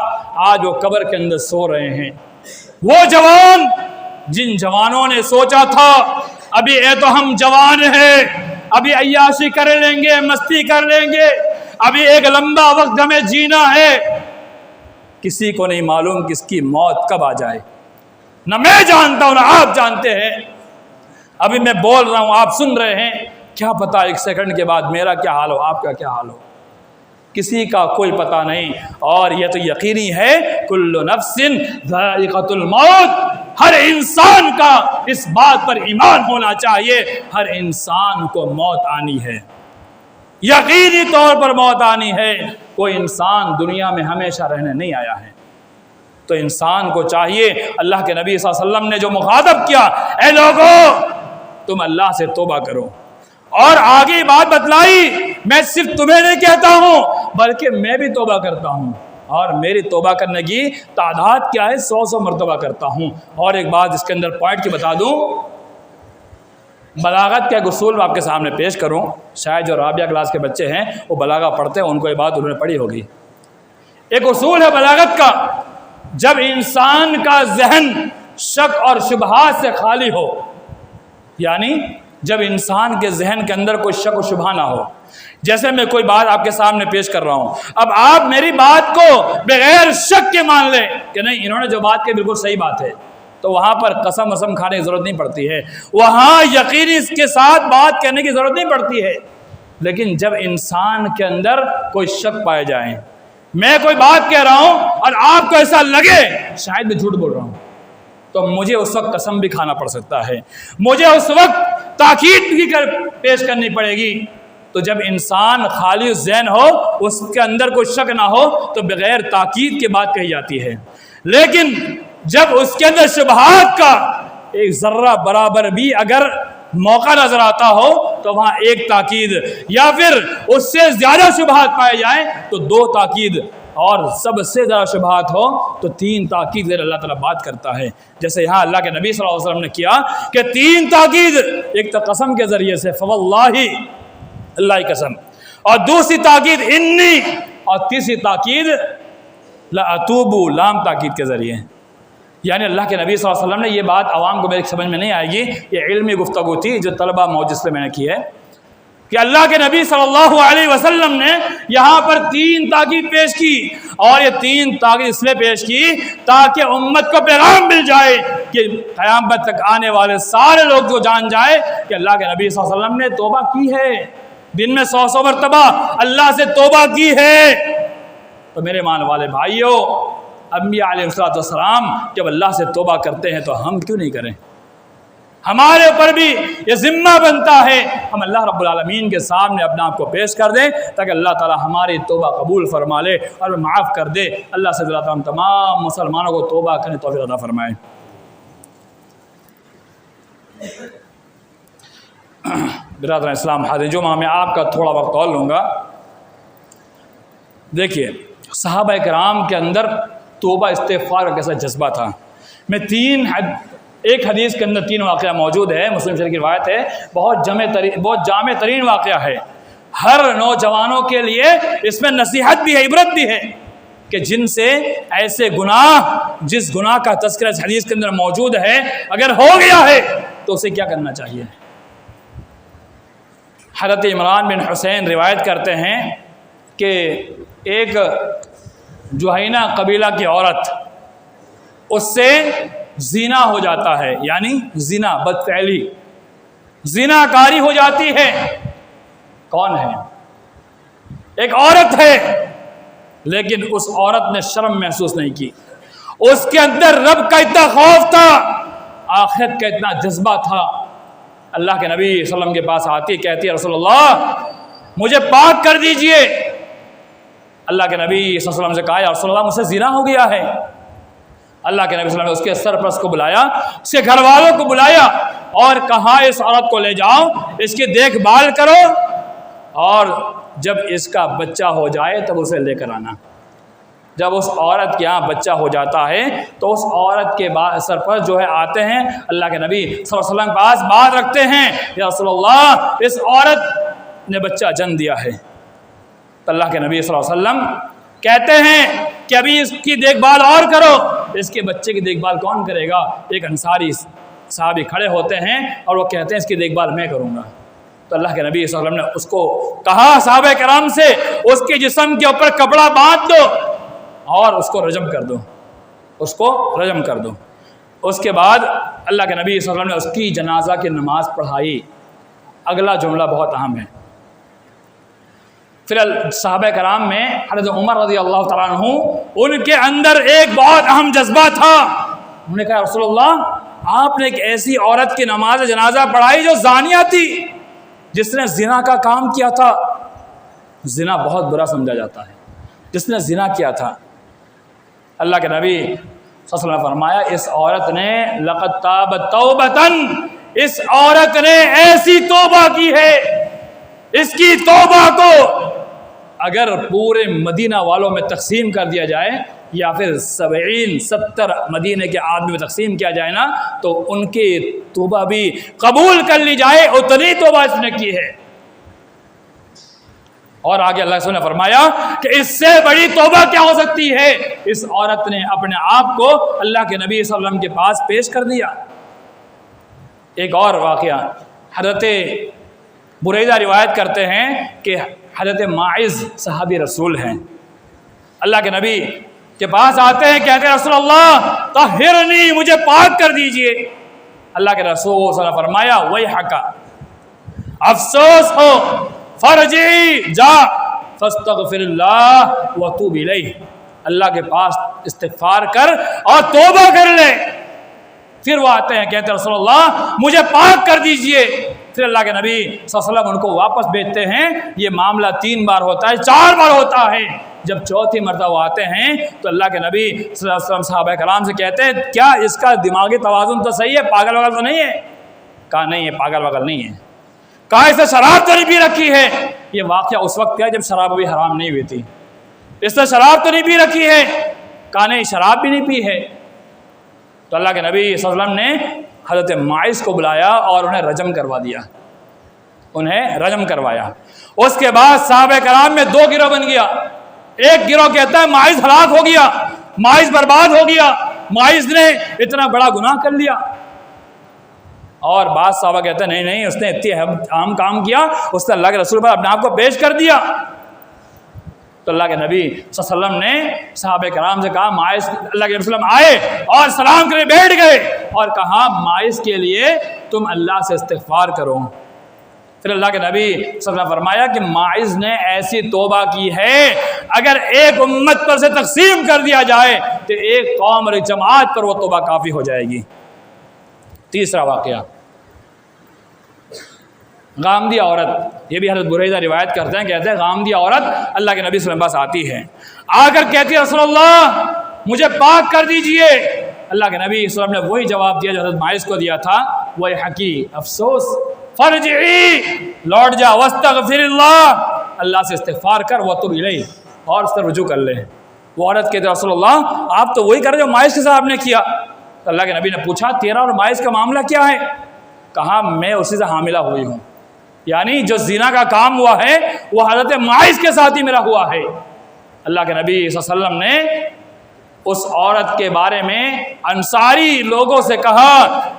آج وہ قبر کے اندر سو رہے ہیں۔ وہ جوان جن جوانوں نے سوچا تھا ابھی تو ہم جوان ہیں، ابھی عیاشی کر لیں گے، مستی کر لیں گے، ابھی ایک لمبا وقت ہمیں جینا ہے، کسی کو نہیں معلوم کس کی موت کب آ جائے، نہ میں جانتا ہوں نہ آپ جانتے ہیں۔ ابھی میں بول رہا ہوں، آپ سن رہے ہیں، کیا پتا ایک سیکنڈ کے بعد میرا کیا حال ہو، آپ کا کیا حال ہو، کسی کا کوئی پتہ نہیں۔ اور یہ تو یقینی ہے کل نفس ذائقۃ الموت، ہر انسان کا اس بات پر ایمان ہونا چاہیے، ہر انسان کو موت آنی ہے، یقینی طور پر موت آنی ہے۔ کوئی انسان دنیا میں ہمیشہ رہنے نہیں آیا ہے، تو انسان کو چاہیے، اللہ کے نبی صلی اللہ علیہ وسلم نے جو مخاطب کیا، اے لوگو تم اللہ سے توبہ کرو، اور آگے بات بتلائی، میں صرف تمہیں نہیں کہتا ہوں بلکہ میں بھی توبہ کرتا ہوں، اور میری توبہ کرنے کی تعداد کیا ہے؟ 100 مرتبہ کرتا ہوں۔ اور ایک بات اس کے اندر پوائنٹ کی بتا دوں، بلاغت کے اصول آپ کے سامنے پیش کروں، شاید جو رابعہ کلاس کے بچے ہیں وہ بلاغہ پڑھتے ہیں، ان کو یہ بات انہوں نے پڑھی ہوگی۔ ایک اصول ہے بلاغت کا، جب انسان کا ذہن شک اور شبہات سے خالی ہو، یعنی جب انسان کے ذہن کے اندر کوئی شک و شبہ نہ ہو، جیسے میں کوئی بات آپ کے سامنے پیش کر رہا ہوں، اب آپ میری بات کو بغیر شک کے مان لیں کہ نہیں انہوں نے جو بات کی بالکل صحیح بات ہے، تو وہاں پر قسم وسم کھانے کی ضرورت نہیں پڑتی ہے، وہاں یقینی اس کے ساتھ بات کہنے کی ضرورت نہیں پڑتی ہے۔ لیکن جب انسان کے اندر کوئی شک پائے جائیں، میں کوئی بات کہہ رہا ہوں اور آپ کو ایسا لگے شاید میں جھوٹ بول رہا ہوں، تو مجھے اس وقت قسم بھی کھانا پڑ سکتا ہے، مجھے اس وقت تاکید بھی پیش کرنی پڑے گی۔ تو جب انسان خالی ذہن ہو، اس کے اندر کوئی شک نہ ہو، تو بغیر تاکید کے بات کہی جاتی ہے، لیکن جب اس کے اندر شبہات کا ایک ذرہ برابر بھی اگر موقع نظر آتا ہو تو وہاں ایک تاکید، یا پھر اس سے زیادہ شبہات پائے جائیں تو 2 تاکید، اور سب سے زیادہ شبہات ہو تو 3 تاکید اللہ تعالیٰ بات کرتا ہے۔ جیسے یہاں اللہ کے نبی صلی اللہ علیہ وسلم نے کیا کہ 3 تاکید، ایک تو قسم کے ذریعے سے فواللہ، اللہ کی قسم، اور دوسری تاکید انی، اور تیسری تاکید لاتوب، لام تاکید کے ذریعے۔ یعنی اللہ کے نبی صلی اللہ علیہ وسلم نے یہ بات عوام کو میری سمجھ میں نہیں آئے گی، یہ علمی گفتگو تھی جو طلبہ موجود سے میں نے کی ہے، کہ اللہ کے نبی صلی اللہ علیہ وسلم نے یہاں پر 3 تاکید پیش کی، اور یہ 3 تاکید اس لیے پیش کی تاکہ امت کو پیغام مل جائے کہ قیامت تک آنے والے سارے لوگ جو جان جائے کہ اللہ کے نبی صلی اللہ علیہ وسلم نے توبہ کی ہے، دن میں 100 مرتبہ اللہ سے توبہ کی ہے۔ تو میرے مان والے بھائیوں، انبیاء علیہ السلام جب اللہ سے توبہ کرتے ہیں تو ہم کیوں نہیں کریں؟ ہمارے اوپر بھی یہ ذمہ بنتا ہے ہم اللہ رب العالمین کے سامنے اپنا آپ کو پیش کر دیں تاکہ اللہ تعالی ہماری توبہ قبول فرما لے اور معاف کر دے۔ اللہ سے اللہ تعالیٰ تمام مسلمانوں کو توبہ کرنے توفیق عطا فرمائے۔ برادر اسلام، حاضر جمعہ میں آپ کا تھوڑا وقت اور لوں گا۔ دیکھیے صحابہ کرام کے اندر توبہ استغفار کا کیسا جذبہ تھا۔ میں ایک حدیث کے اندر 3 واقعہ موجود ہے، مسلم شریف کی روایت ہے، بہت جامع ترین واقعہ ہے، ہر نوجوانوں کے لیے اس میں نصیحت بھی ہے، عبرت بھی ہے کہ جن سے ایسے گناہ، جس گناہ کا تذکرہ اس حدیث کے اندر موجود ہے اگر ہو گیا ہے تو اسے کیا کرنا چاہیے۔ حضرت عمران بن حسین روایت کرتے ہیں کہ ایک جوہینہ قبیلہ کی عورت، اس سے زنا ہو جاتا ہے، یعنی زنا، بدفعلی، زنا کاری ہو جاتی ہے۔ کون ہے؟ ایک عورت ہے، لیکن اس عورت نے شرم محسوس نہیں کی، اس کے اندر رب کا اتنا خوف تھا، آخرت کا اتنا جذبہ تھا۔ اللہ کے نبی صلی اللہ علیہ وسلم کے پاس آتی، کہتی ہے رسول اللہ مجھے پاک کر دیجئے۔ اللہ کے نبی صلی اللہ علیہ وسلم سے کہا یا رسول اللہ مجھ سے زنا ہو گیا ہے۔ اللہ کے نبی صلی اللہ علیہ وسلم نے اس کے سرپرست کو بلایا، اس کے گھر والوں کو بلایا اور کہا اس عورت کو لے جاؤ، اس کی دیکھ بھال کرو، اور جب اس کا بچہ ہو جائے تب اسے لے کر آنا۔ جب اس عورت کے یہاں بچہ ہو جاتا ہے تو اس عورت کے سرپرست جو ہے آتے ہیں اللہ کے نبی صلی اللہ علیہ وسلم کے پاس بات رکھتے ہیں، یا رسول اللہ اس عورت نے بچہ جنم دیا ہے۔ تو اللہ کے نبی صلی اللہ علیہ وسلم کہتے ہیں کہ ابھی اس کی دیکھ بھال اور کرو۔ اس کے بچے کی دیکھ بھال کون کرے گا؟ ایک انصاری صحابی کھڑے ہوتے ہیں اور وہ کہتے ہیں اس کی دیکھ بھال میں کروں گا۔ تو اللہ کے نبی صلی اللہ علیہ وسلم نے اس کو کہا صحابہ کرام سے اس کے جسم کے اوپر کپڑا باندھ دو اور اس کو رجم کر دو، اس کو رجم کر دو۔ اس کے بعد اللہ کے نبی صلی اللہ علیہ وسلم نے اس کی جنازہ کی نماز پڑھائی۔ اگلا جملہ بہت اہم ہے۔ پھر صحابہ کرام میں حضرت عمر رضی اللہ تعالیٰ عنہ، ان کے اندر ایک بہت اہم جذبہ تھا۔ انہوں نے کہا رسول اللہ آپ نے ایک ایسی عورت کی نماز جنازہ پڑھائی جو زانیہ تھی، جس نے زنا کا کام کیا تھا۔ زنا بہت برا سمجھا جاتا ہے، جس نے زنا کیا تھا۔ اللہ کے نبی صلی اللہ علیہ وسلم نے فرمایا اس عورت نے لقد تابت توبتن، اس عورت نے ایسی توبہ کی ہے، اس کی توبہ کو اگر پورے مدینہ والوں میں تقسیم کر دیا جائے یا پھر 70 مدینے کے آدمی میں تقسیم کیا جائے نا تو ان کی توبہ بھی قبول کر لی جائے، اتنی توبہ اس نے کی ہے۔ اور آگے اللہ نے فرمایا کہ اس سے بڑی توبہ کیا ہو سکتی ہے؟ اس عورت نے اپنے آپ کو اللہ کے نبی صلی اللہ علیہ وسلم کے پاس پیش کر دیا۔ ایک اور واقعہ، حضرت بریدہ روایت کرتے ہیں کہ حضرت ماعز صحابی رسول ہیں، اللہ کے نبی کے پاس آتے ہیں، کہتے ہیں رسول اللہ طہرنی، مجھے پاک کر دیجئے۔ اللہ کے رسول صلی اللہ علیہ وسلم نے فرمایا ویحک، افسوس ہو، فرجعی، جا فاستغفر اللہ وتوب الیہ، اللہ کے پاس استغفار کر اور توبہ کر لے۔ پھر وہ آتے ہیں کہتے ہیں رسول اللہ مجھے پاک کر دیجئے۔ پھر اللہ کے نبی صلی اللہ علیہ وسلم ان کو واپس بھیجتے ہیں۔ یہ معاملہ 3 بار ہوتا ہے، 4 بار ہوتا ہے۔ جب چوتھی مرتبہ وہ آتے ہیں تو اللہ کے نبی صلی اللہ علیہ وسلم صحابہ کرام سے کہتے ہیں کیا اس کا دماغی توازن تو صحیح ہے، پاگل وگل تو نہیں ہے؟ کہا نہیں ہے، پاگل وگل نہیں ہے۔ کہا اسے شراب تو نہیں پی رکھی ہے؟ یہ واقعہ اس وقت کیا جب شراب ابھی حرام نہیں ہوئی تھی۔ اس نے شراب تو نہیں پی رکھی ہے؟ کہا نہیں، شراب بھی نہیں پی ہے۔ تو اللہ کے نبی صلی اللہ علیہ وسلم نے حضرت ماعز کو بلایا اور انہیں رجم کروا دیا، انہیں رجم کروایا۔ اس کے بعد صحابہ کرام میں 2 گروہ بن گیا۔ ایک گروہ کہتا ہے ماعز ہلاک ہو گیا، ماعز برباد ہو گیا، ماعز نے اتنا بڑا گناہ کر لیا۔ اور بعض صحابہ کہتے ہیں نہیں اس نے اتنی اہم کام کیا، اس نے اللہ کے رسول پر اپنے آپ کو پیش کر دیا۔ تو اللہ کے نبی صلی اللہ علیہ وسلم نے صحابہ کرام سے کہا ماعز، اللہ کے وسلم آئے اور سلام کرے بیٹھ گئے اور کہا ماعز کے لیے تم اللہ سے استغفار کرو۔ پھر اللہ کے نبی صلی اللہ علیہ وسلم نے فرمایا کہ ماعز نے ایسی توبہ کی ہے اگر ایک امت پر سے تقسیم کر دیا جائے تو ایک قوم اور ایک جماعت پر وہ توبہ کافی ہو جائے گی۔ تیسرا واقعہ، غامدی عورت، یہ بھی حضرت بریدہ روایت کرتے ہیں، کہتے ہیں غامدی عورت اللہ کے نبی صلی اللہ علیہ وسلم پاس آتی ہے، آ کر کہتی ہے رسول اللہ مجھے پاک کر دیجئے۔ اللہ کے نبی صلی اللہ علیہ وسلم نے وہی جواب دیا جو حضرت ماعز کو دیا تھا، وَيْحَكِ افسوس، فرجعی لوٹ جا، واستغفر اللہ سے استغفار کر، وَتُبْ الیہ اور اس سے رجوع کر لے۔ وہ عورت کہتے ہیں رسول اللہ آپ تو وہی کر رہے جو ماعز کے ساتھ آپ نے کیا۔ اللہ کے نبی نے پوچھا تیرا اور ماعز کا معاملہ کیا ہے؟ کہا میں اسی سے حاملہ ہوئی ہوں، یعنی جو زنا کا کام ہوا ہے وہ حضرت ماعز کے ساتھ ہی میرا ہوا ہے۔ اللہ کے نبی صلی اللہ علیہ وسلم نے اس عورت کے بارے میں انصاری لوگوں سے کہا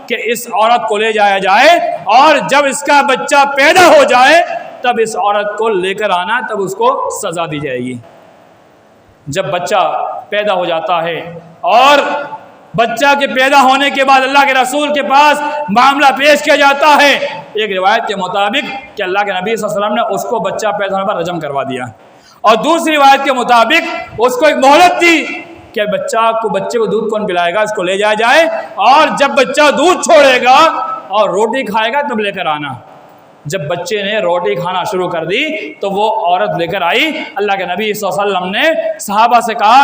کہ اس عورت کو لے جایا جائے اور جب اس کا بچہ پیدا ہو جائے تب اس عورت کو لے کر آنا، تب اس کو سزا دی جائے گی۔ جب بچہ پیدا ہو جاتا ہے اور بچہ کے پیدا ہونے کے بعد اللہ کے رسول کے پاس معاملہ پیش کیا جاتا ہے، ایک روایت کے مطابق کہ اللہ کے نبی صلی اللہ علیہ وسلم نے اس کو بچہ پیدا ہونے پر رجم کروا دیا، اور دوسری روایت کے مطابق اس کو ایک مہلت دی کہ بچے کو دودھ کون پلائے گا، اس کو لے جایا جائے اور جب بچہ دودھ چھوڑے گا اور روٹی کھائے گا تب لے کر آنا۔ جب بچے نے روٹی کھانا شروع کر دی تو وہ عورت لے کر آئی، اللہ کے نبی صلی اللہ علیہ وسلم نے صحابہ سے کہا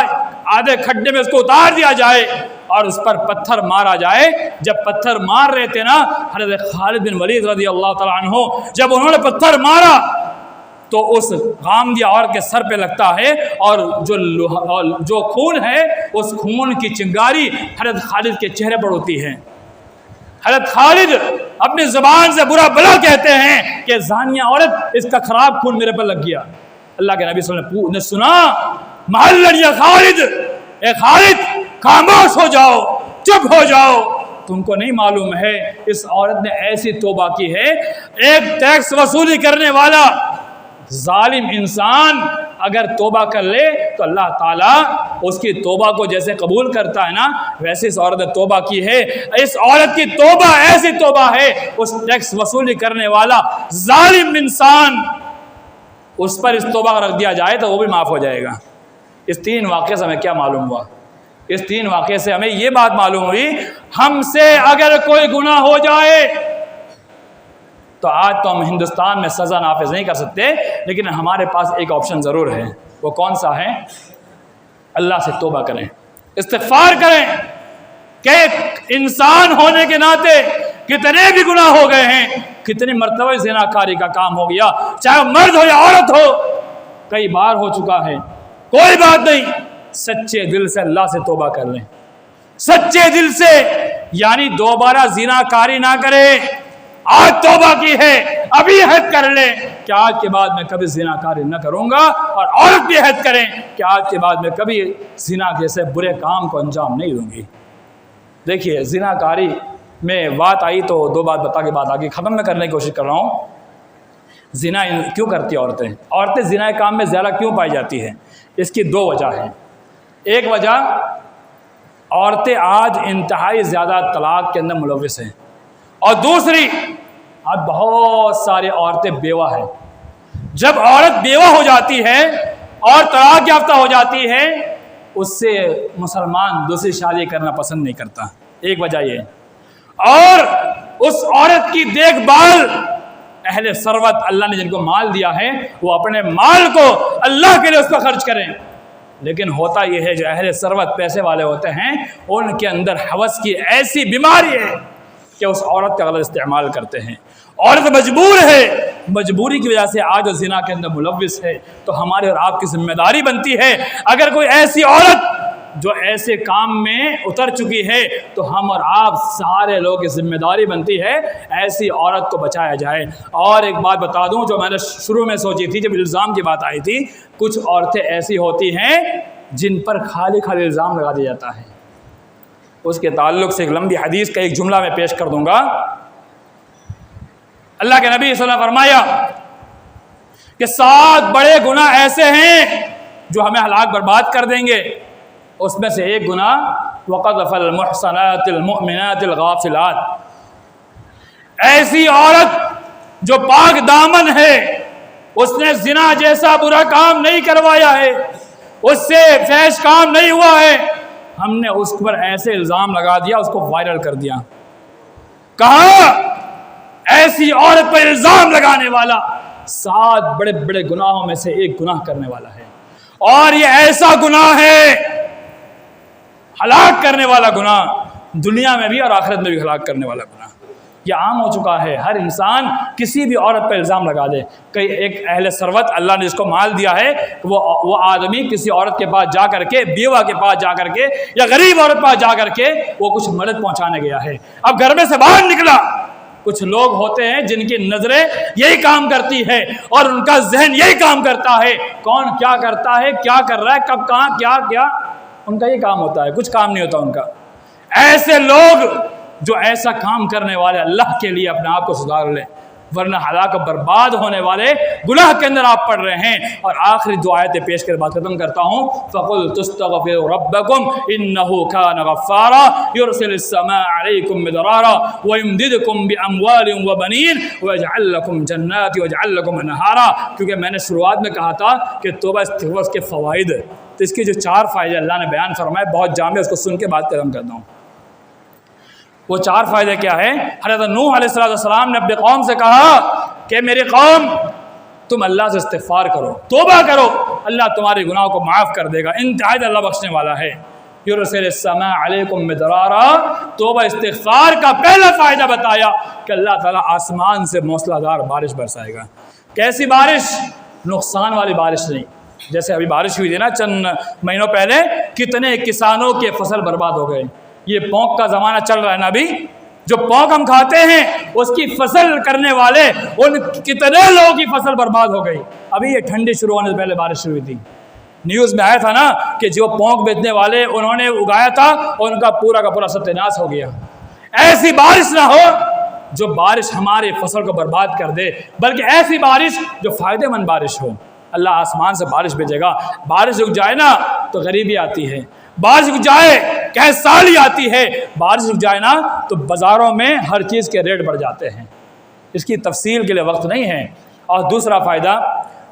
آدھے کھڈے میں اس کو اتار دیا جائے اور اس پر پتھر مارا جائے۔ جب پتھر مار رہے تھے نا حضرت خالد بن ولید رضی اللہ تعالیٰ عنہ، جب انہوں نے پتھر مارا تو اس غامدی عورت کے سر پہ لگتا ہے اور جو خون ہے اس خون کی چنگاری حضرت خالد کے چہرے پر ہوتی ہے۔ حضرت خالد اپنی زبان سے برا بلا کہتے ہیں کہ زانیہ عورت اس کا خراب خون میرے پر لگ گیا۔ اللہ کے نبی صلی اللہ علیہ وسلم نے سنا محلن یا خالد، اے خالد خاموش ہو جاؤ، چپ ہو جاؤ، تم کو نہیں معلوم ہے اس عورت نے ایسی توبہ کی ہے۔ ایک ٹیکس وصولی کرنے والا ظالم انسان اگر توبہ کر لے تو اللہ تعالیٰ اس کی توبہ کو جیسے قبول کرتا ہے نا، ویسے اس عورت نے توبہ کی ہے۔ اس عورت کی توبہ ایسی توبہ ہے، اس ٹیکس وصولی کرنے والا ظالم انسان اس پر اس توبہ کو رکھ دیا جائے تو وہ بھی معاف ہو جائے گا۔ اس تین واقعے سے ہمیں کیا معلوم ہوا؟ اس تین واقعے سے ہمیں یہ بات معلوم ہوئی ہم سے اگر کوئی گناہ ہو جائے تو آج تو ہم ہندوستان میں سزا نافذ نہیں کر سکتے، لیکن ہمارے پاس ایک آپشن ضرور ہے۔ وہ کون سا ہے؟ اللہ سے توبہ کریں، استغفار کریں کہ انسان ہونے کے ناطے کتنے بھی گناہ ہو گئے ہیں، کتنی مرتبہ زناکاری کا کام ہو گیا، چاہے مرد ہو یا عورت ہو، کئی بار ہو چکا ہے، کوئی بات نہیں، سچے دل سے اللہ سے توبہ کر لیں، سچے دل سے، یعنی دوبارہ زناکاری نہ کرے۔ آج توبہ کی ہے، ابھی عہد کر لیں کہ آج کے بعد میں کبھی زناکاری نہ کروں گا، اور عورت بھی عہد کریں کہ آج کے بعد میں کبھی زنا جیسے برے کام کو انجام نہیں دوں گی۔ دیکھیے زناکاری میں بات آئی تو دو بات بتا کے بات آگے ختم میں کرنے کی کوشش کر رہا ہوں۔ زنا کیوں کرتی ہیں عورتیں زنا کام میں زیادہ کیوں پائی جاتی ہیں؟ اس کی دو وجہ ہیں۔ ایک وجہ عورتیں آج انتہائی زیادہ طلاق کے اندر ملوث ہیں، اور دوسری آج بہت ساری عورتیں بیوہ ہیں۔ جب عورت بیوہ ہو جاتی ہے اور طلاق یافتہ ہو جاتی ہے، اس سے مسلمان دوسری شادی کرنا پسند نہیں کرتا، ایک وجہ یہ۔ اور اس عورت کی دیکھ بھال اہل ثروت اللہ نے جن کو مال دیا ہے وہ اپنے مال کو اللہ کے لیے اس پر خرچ کریں، لیکن ہوتا یہ ہے جو اہل ثروت پیسے والے ہوتے ہیں ان کے اندر ہوس کی ایسی بیماری ہے کہ اس عورت کا غلط استعمال کرتے ہیں۔ عورت مجبور ہے، مجبوری کی وجہ سے آج وہ زنا کے اندر ملوث ہے، تو ہمارے اور آپ کی ذمہ داری بنتی ہے اگر کوئی ایسی عورت جو ایسے کام میں اتر چکی ہے تو ہم اور آپ سارے لوگوں کی ذمہ داری بنتی ہے ایسی عورت کو بچایا جائے۔ اور ایک بات بتا دوں جو میں نے شروع میں سوچی تھی جب الزام کی بات آئی تھی، کچھ عورتیں ایسی ہوتی ہیں جن پر خالی الزام لگا دیا جاتا ہے۔ اس کے تعلق سے ایک لمبی حدیث کا ایک جملہ میں پیش کر دوں گا۔ اللہ کے نبی صلی اللہ علیہ وسلم نے فرمایا کہ 7 بڑے گناہ ایسے ہیں جو ہمیں ہلاک برباد کر دیں گے. اس میں سے ایک گناہ وقذف المحصنات المؤمنات الغافلات، ایسی عورت جو پاک دامن ہے، اس نے زنا جیسا برا کام نہیں کروایا ہے، اس سے فحش کام نہیں ہوا ہے، ہم نے اس پر ایسے الزام لگا دیا، اس کو وائرل کر دیا. کہا ایسی عورت پر الزام لگانے والا 7 بڑے بڑے گناہوں میں سے ایک گناہ کرنے والا ہے، اور یہ ایسا گناہ ہے ہلاک کرنے والا گناہ، دنیا میں بھی اور آخرت میں بھی ہلاک کرنے والا گناہ. یہ عام ہو چکا ہے، ہر انسان کسی بھی عورت پر الزام لگا دے. کئی ایک اہل ثروت اللہ نے جس کو مال دیا ہے، وہ آدمی کسی عورت کے پاس جا کر کے، بیوہ کے پاس جا کر کے یا غریب عورت پاس جا کر کے وہ کچھ مدد پہنچانے گیا ہے. اب گھر میں سے باہر نکلا، کچھ لوگ ہوتے ہیں جن کی نظریں یہی کام کرتی ہے اور ان کا ذہن یہی کام کرتا ہے، کون کیا کرتا ہے، کیا کر رہا ہے، کب کہاں کیا ان کا یہ کام ہوتا ہے، کچھ کام نہیں ہوتا ان کا. ایسے لوگ جو ایسا کام کرنے والے اللہ کے لیے اپنے آپ کو سدھار لیں، ورنہ ہلاک برباد ہونے والے گناہ کے اندر آپ پڑ رہے ہیں. اور آخری 2 آیتیں پیش کر بات ختم کرتا ہوں. فَقُلْتُ اسْتَغْفِرُوا رَبَّكُمْ إِنَّهُ كَانَ غَفَّارًا يُرْسِلِ السَّمَاءَ عَلَيْكُمْ مِدْرَارًا وَيُمْدِدْكُمْ بِأَمْوَالٍ وَبَنِينَ وَيَجْعَلْ لَكُمْ جَنَّاتٍ وَيَجْعَلْ لَكُمْ أَنْهَارًا. کیونکہ میں نے شروعات میں کہا تھا کہ توبہ استغفار کے فوائد، تو اس کے جو 4 فائدے اللہ نے بیان فرمائے بہت جامع، اس کو سن کے بات ختم کرتا ہوں. وہ 4 فائدے کیا ہے؟ حضرت نوح علیہ السلام نے اپنے قوم سے کہا کہ میری قوم تم اللہ سے استغفار کرو، توبہ کرو، اللہ تمہارے گناہوں کو معاف کر دے گا، انتہائی اللہ بخشنے والا ہے. یرسل السماء علیکم مدرارا، توبہ استغفار کا پہلا فائدہ بتایا کہ اللہ تعالیٰ آسمان سے موسلا دھار بارش برسائے گا. کیسی بارش؟ نقصان والی بارش نہیں. جیسے ابھی بارش ہوئی تھی نا چند مہینوں پہلے، کتنے کسانوں کے فصل برباد ہو گئے. یہ پونک کا زمانہ چل رہا ہے نا ابھی، جو پونک ہم کھاتے ہیں اس کی فصل کرنے والے ان کتنے لوگوں کی فصل برباد ہو گئی. ابھی یہ ٹھنڈی شروع ہونے سے پہلے بارش شروع ہوئی تھی، نیوز میں آیا تھا نا کہ جو پونک بیچنے والے انہوں نے اگایا تھا اور ان کا پورا ستیہ ناش ہو گیا. ایسی بارش نہ ہو جو بارش ہماری فصل کو برباد کر دے، بلکہ ایسی بارش جو فائدہ مند بارش ہو. اللہ آسمان سے بارش بھیجے گا، بارش رک جائے نا تو غریبی آتی ہے، بارش رک جائے کہ سالی آتی ہے، بارش رک جائے نا تو بازاروں میں ہر چیز کے ریٹ بڑھ جاتے ہیں. اس کی تفصیل کے لیے وقت نہیں ہے. اور دوسرا فائدہ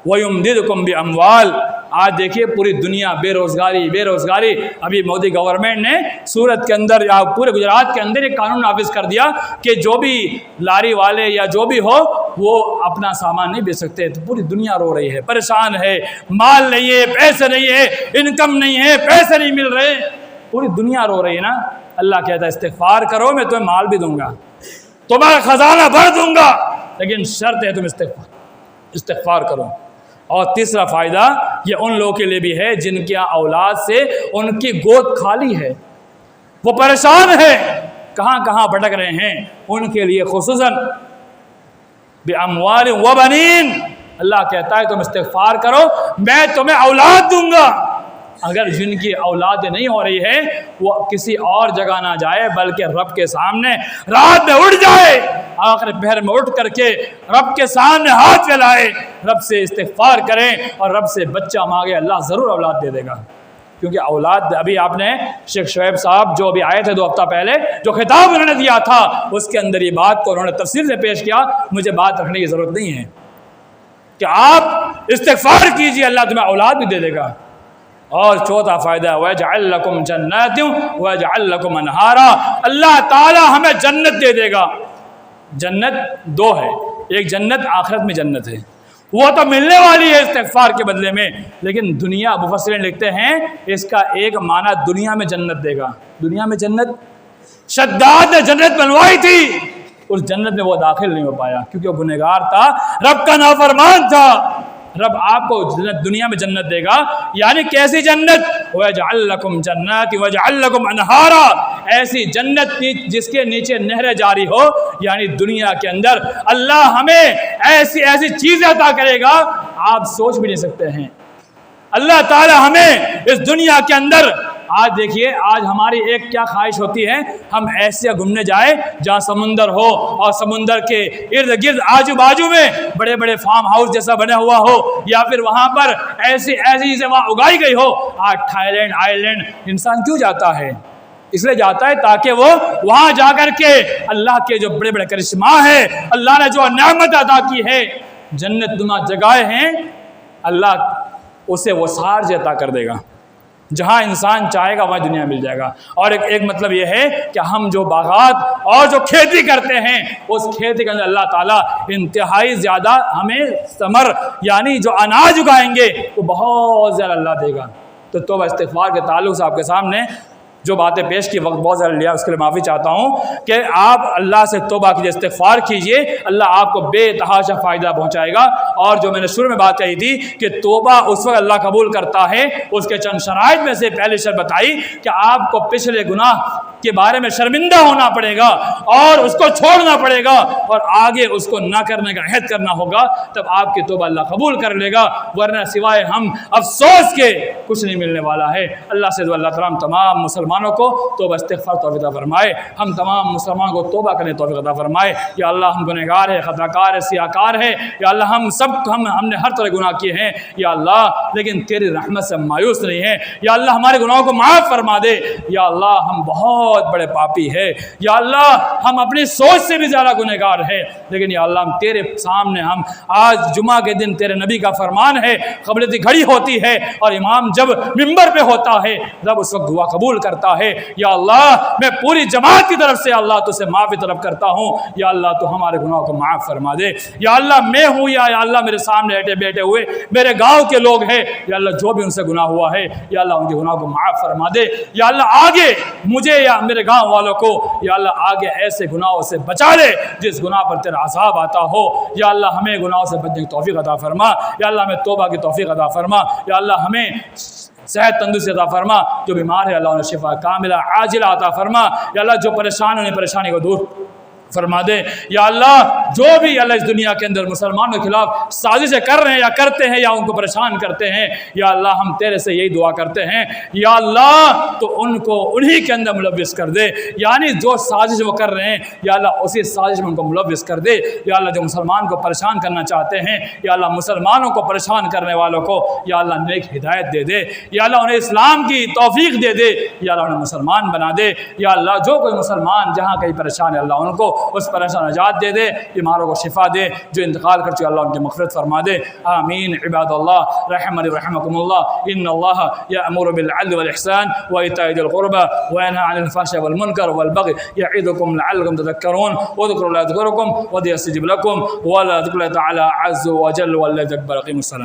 وَيُمْدِدْكُمْ بِأَمْوَالٍ. آج دیکھیے پوری دنیا بے روزگاری. ابھی مودی گورنمنٹ نے سورت کے اندر یا پورے گجرات کے اندر ایک قانون نافذ کر دیا کہ جو بھی لاری والے یا جو بھی ہو وہ اپنا سامان نہیں بیچ سکتے. تو پوری دنیا رو رہی ہے، پریشان ہے، مال نہیں ہے، پیسے نہیں ہے، انکم نہیں ہے، پیسے نہیں مل رہے، پوری دنیا رو رہی ہے نا. اللہ کہتا ہے استغفار کرو، میں تمہیں مال بھی دوں گا، تمہارا خزانہ بھر دوں گا، لیکن شرط ہے تم استغفار کرو. اور تیسرا فائدہ یہ ان لوگوں کے لیے بھی ہے جن کی اولاد سے ان کی گود خالی ہے، وہ پریشان ہے، کہاں بھٹک رہے ہیں، ان کے لیے خصوصاً بِأَمْوَالٍ وَبَنِينَ. اللہ کہتا ہے تم استغفار کرو، میں تمہیں اولاد دوں گا. اگر جن کی اولاد نہیں ہو رہی ہے وہ کسی اور جگہ نہ جائے بلکہ رب کے سامنے رات میں اٹھ جائے، آخر پہر میں اٹھ کر کے رب کے سامنے ہاتھ پھیلائے، رب سے استغفار کریں اور رب سے بچہ مانگے، اللہ ضرور اولاد دے دے گا. کیونکہ اولاد ابھی آپ نے شیخ شعیب صاحب جو ابھی آئے تھے 2 ہفتہ پہلے جو خطاب انہوں نے دیا تھا اس کے اندر یہ بات کو انہوں نے تفصیل سے پیش کیا. مجھے بات رکھنے کی ضرورت نہیں ہے کہ آپ استغفار کیجئے، اللہ تمہیں اولاد بھی دے دے گا. اور چوتھا فائدہ وَيَجْعَلْ لَكُمْ جَنَّاتٍ وَيَجْعَلْ لَكُمْ أَنْهَارًا. اللہ تعالی ہمیں جنت دے دے گا. جنت 2 ہے، ایک جنت آخرت میں جنت ہے، وہ تو ملنے والی ہے استغفار کے بدلے میں، لیکن دنیا مفسرین لکھتے ہیں اس کا ایک معنی دنیا میں جنت دے گا. دنیا میں جنت، شداد نے جنت بنوائی تھی، اس جنت میں وہ داخل نہیں ہو پایا کیونکہ وہ گنہگار تھا، رب کا نافرمان تھا. رب آپ کو دنیا میں جنت دے گا. یعنی کیسی جنت؟ وَيَجْعَلْ لَكُمْ جَنَّاتٍ وَيَجْعَلْ لَكُمْ أَنْهَارًا. ایسی جنت جس کے نیچے نہریں جاری ہو. یعنی دنیا کے اندر اللہ ہمیں ایسی چیزیں عطا کرے گا آپ سوچ بھی نہیں سکتے ہیں. اللہ تعالی ہمیں اس دنیا کے اندر آج دیکھیے آج ہماری ایک کیا خواہش ہوتی ہے، ہم ایسے گھومنے جائیں جہاں سمندر ہو اور سمندر کے ارد گرد آجو باجو میں بڑے بڑے فارم ہاؤس جیسا بنا ہوا ہو، یا پھر وہاں پر ایسی چیزیں وہاں اگائی گئی ہو۔ آج تھائی لینڈ آئی لینڈ انسان کیوں جاتا ہے؟ اس لیے جاتا ہے تاکہ وہ وہاں جا کر کے اللہ کے جو بڑے بڑے کرشمہ ہے، اللہ نے جو نعمت عطا کی ہے، جنت نما جگہیں ہیں، اللہ اسے وہ سارے عطا کر دے گا۔ جہاں انسان چاہے گا وہاں دنیا مل جائے گا۔ اور ایک مطلب یہ ہے کہ ہم جو باغات اور جو کھیتی کرتے ہیں، اس کھیتی کے اندر اللہ تعالیٰ انتہائی زیادہ ہمیں ثمر یعنی جو اناج اگائیں گے وہ بہت زیادہ اللہ دے گا۔ تو توبہ استغفار کے تعلق سے آپ کے سامنے جو باتیں پیش کی، وقت بہت زیادہ لیا، اس کے لیے معافی چاہتا ہوں کہ آپ اللہ سے توبہ کیجیے، استغفار کیجیے، اللہ آپ کو بے تحاشا فائدہ پہنچائے گا۔ اور جو میں نے شروع میں بات کہی تھی کہ توبہ اس وقت اللہ قبول کرتا ہے، اس کے چند شرائط میں سے پہلی شرط بتائی کہ آپ کو پچھلے گناہ کے بارے میں شرمندہ ہونا پڑے گا اور اس کو چھوڑنا پڑے گا اور آگے اس کو نہ کرنے کا عہد کرنا ہوگا، تب آپ کی توبہ اللہ قبول کر لے گا، ورنہ سوائے ہم افسوس کے کچھ نہیں ملنے والا ہے۔ اللہ سے اللہ تعالیٰ تمام مسلمانوں کو توبہ استغفار توفیق عطا فرمائے، ہم تمام مسلمانوں کو توبہ کرنے توفیق عطا فرمائے۔ یا اللہ ہم گنہگار ہیں، خطا کار ہیں، سیاہ کار ہیں، یا اللہ ہم نے ہر طرح گناہ کیے ہیں یا اللہ، لیکن تیری رحمت سے مایوس نہیں ہیں۔ یا اللہ ہمارے گناہوں کو معاف فرما دے۔ یا اللہ ہم بہت بڑے پاپی ہے، یا اللہ ہم اپنی سوچ سے بھی زیادہ گنہگار ہے، لیکن یا اللہ ہم تیرے سامنے ہم آج جمعہ کے دن تیرے نبی کا فرمان ہے، قبلتی گھڑی ہوتی ہے اور امام جب منبر پہ ہوتا ہے رب اس وقت دعا قبول کرتا ہے۔ یا اللہ میں پوری جماعت کی طرف سے اللہ تو سے معافی طلب کرتا ہوں، یا اللہ تو ہمارے گناہوں کو معاف فرما دے۔ یا اللہ میں ہوں یا اللہ میرے سامنے بیٹھے ہوئے میرے گاؤں کے لوگ ہیں، یا اللہ جو بھی ان سے گناہ ہوا ہے یا اللہ ان کے گناہوں کو معاف فرما دے۔ یا اللہ آگے مجھے یا میرے گاؤں والوں کو یا اللہ آگے ایسے گناہوں سے بچا لے جس گناہ پر تیرا عذاب آتا ہو۔ یا اللہ ہمیں گناہوں سے بچنے کی توفیق عطا فرما، یا اللہ ہمیں توبہ کی توفیق عطا فرما، یا اللہ ہمیں صحت تندرستی عطا فرما، جو بیمار ہے اللہ انہیں شفا کاملہ عاجلہ عطا فرما، یا اللہ جو پریشان انہیں پریشانی کو دور فرما دے۔ یا اللہ جو بھی اللہ اس دنیا کے اندر مسلمانوں کے خلاف سازشیں کر رہے ہیں یا کرتے ہیں یا ان کو پریشان کرتے ہیں، یا اللہ ہم تیرے سے یہی دعا کرتے ہیں، یا اللہ تو ان کو انہی کے اندر ملوث کر دے، یعنی جو سازش وہ کر رہے ہیں یا اللہ اسی سازش میں ان کو ملوث کر دے۔ یا اللہ جو مسلمان کو پریشان کرنا چاہتے ہیں یا اللہ مسلمانوں کو پریشان کرنے والوں کو یا اللہ نیک ہدایت دے دے، یا اللہ انہیں اسلام کی توفیق دے دے، یا اللہ انہیں مسلمان بنا دے۔ یا اللہ جو کوئی مسلمان جہاں کہیں پریشان ہے اللہ ان کو اس پریشان نجات دے دے، بیماروں کو شفا دے، جو انتقال کر چکے اللہ ان کی مغفرت فرما دے۔ آمین۔ عباد اللہ رحمنی رحمکم اللہ، ان اللہ یأمر بالعدل والإحسان وإیتاء ذی القربى وینہی عن الفحشاء والمنکر والبغی یعظکم لعلکم تذکرون واذکروا اللہ یذکرکم وادعوه یستجب لکم ولذکر اللہ تعالی عز وجل والذی اکبر۔ اقیموا الصلاۃ۔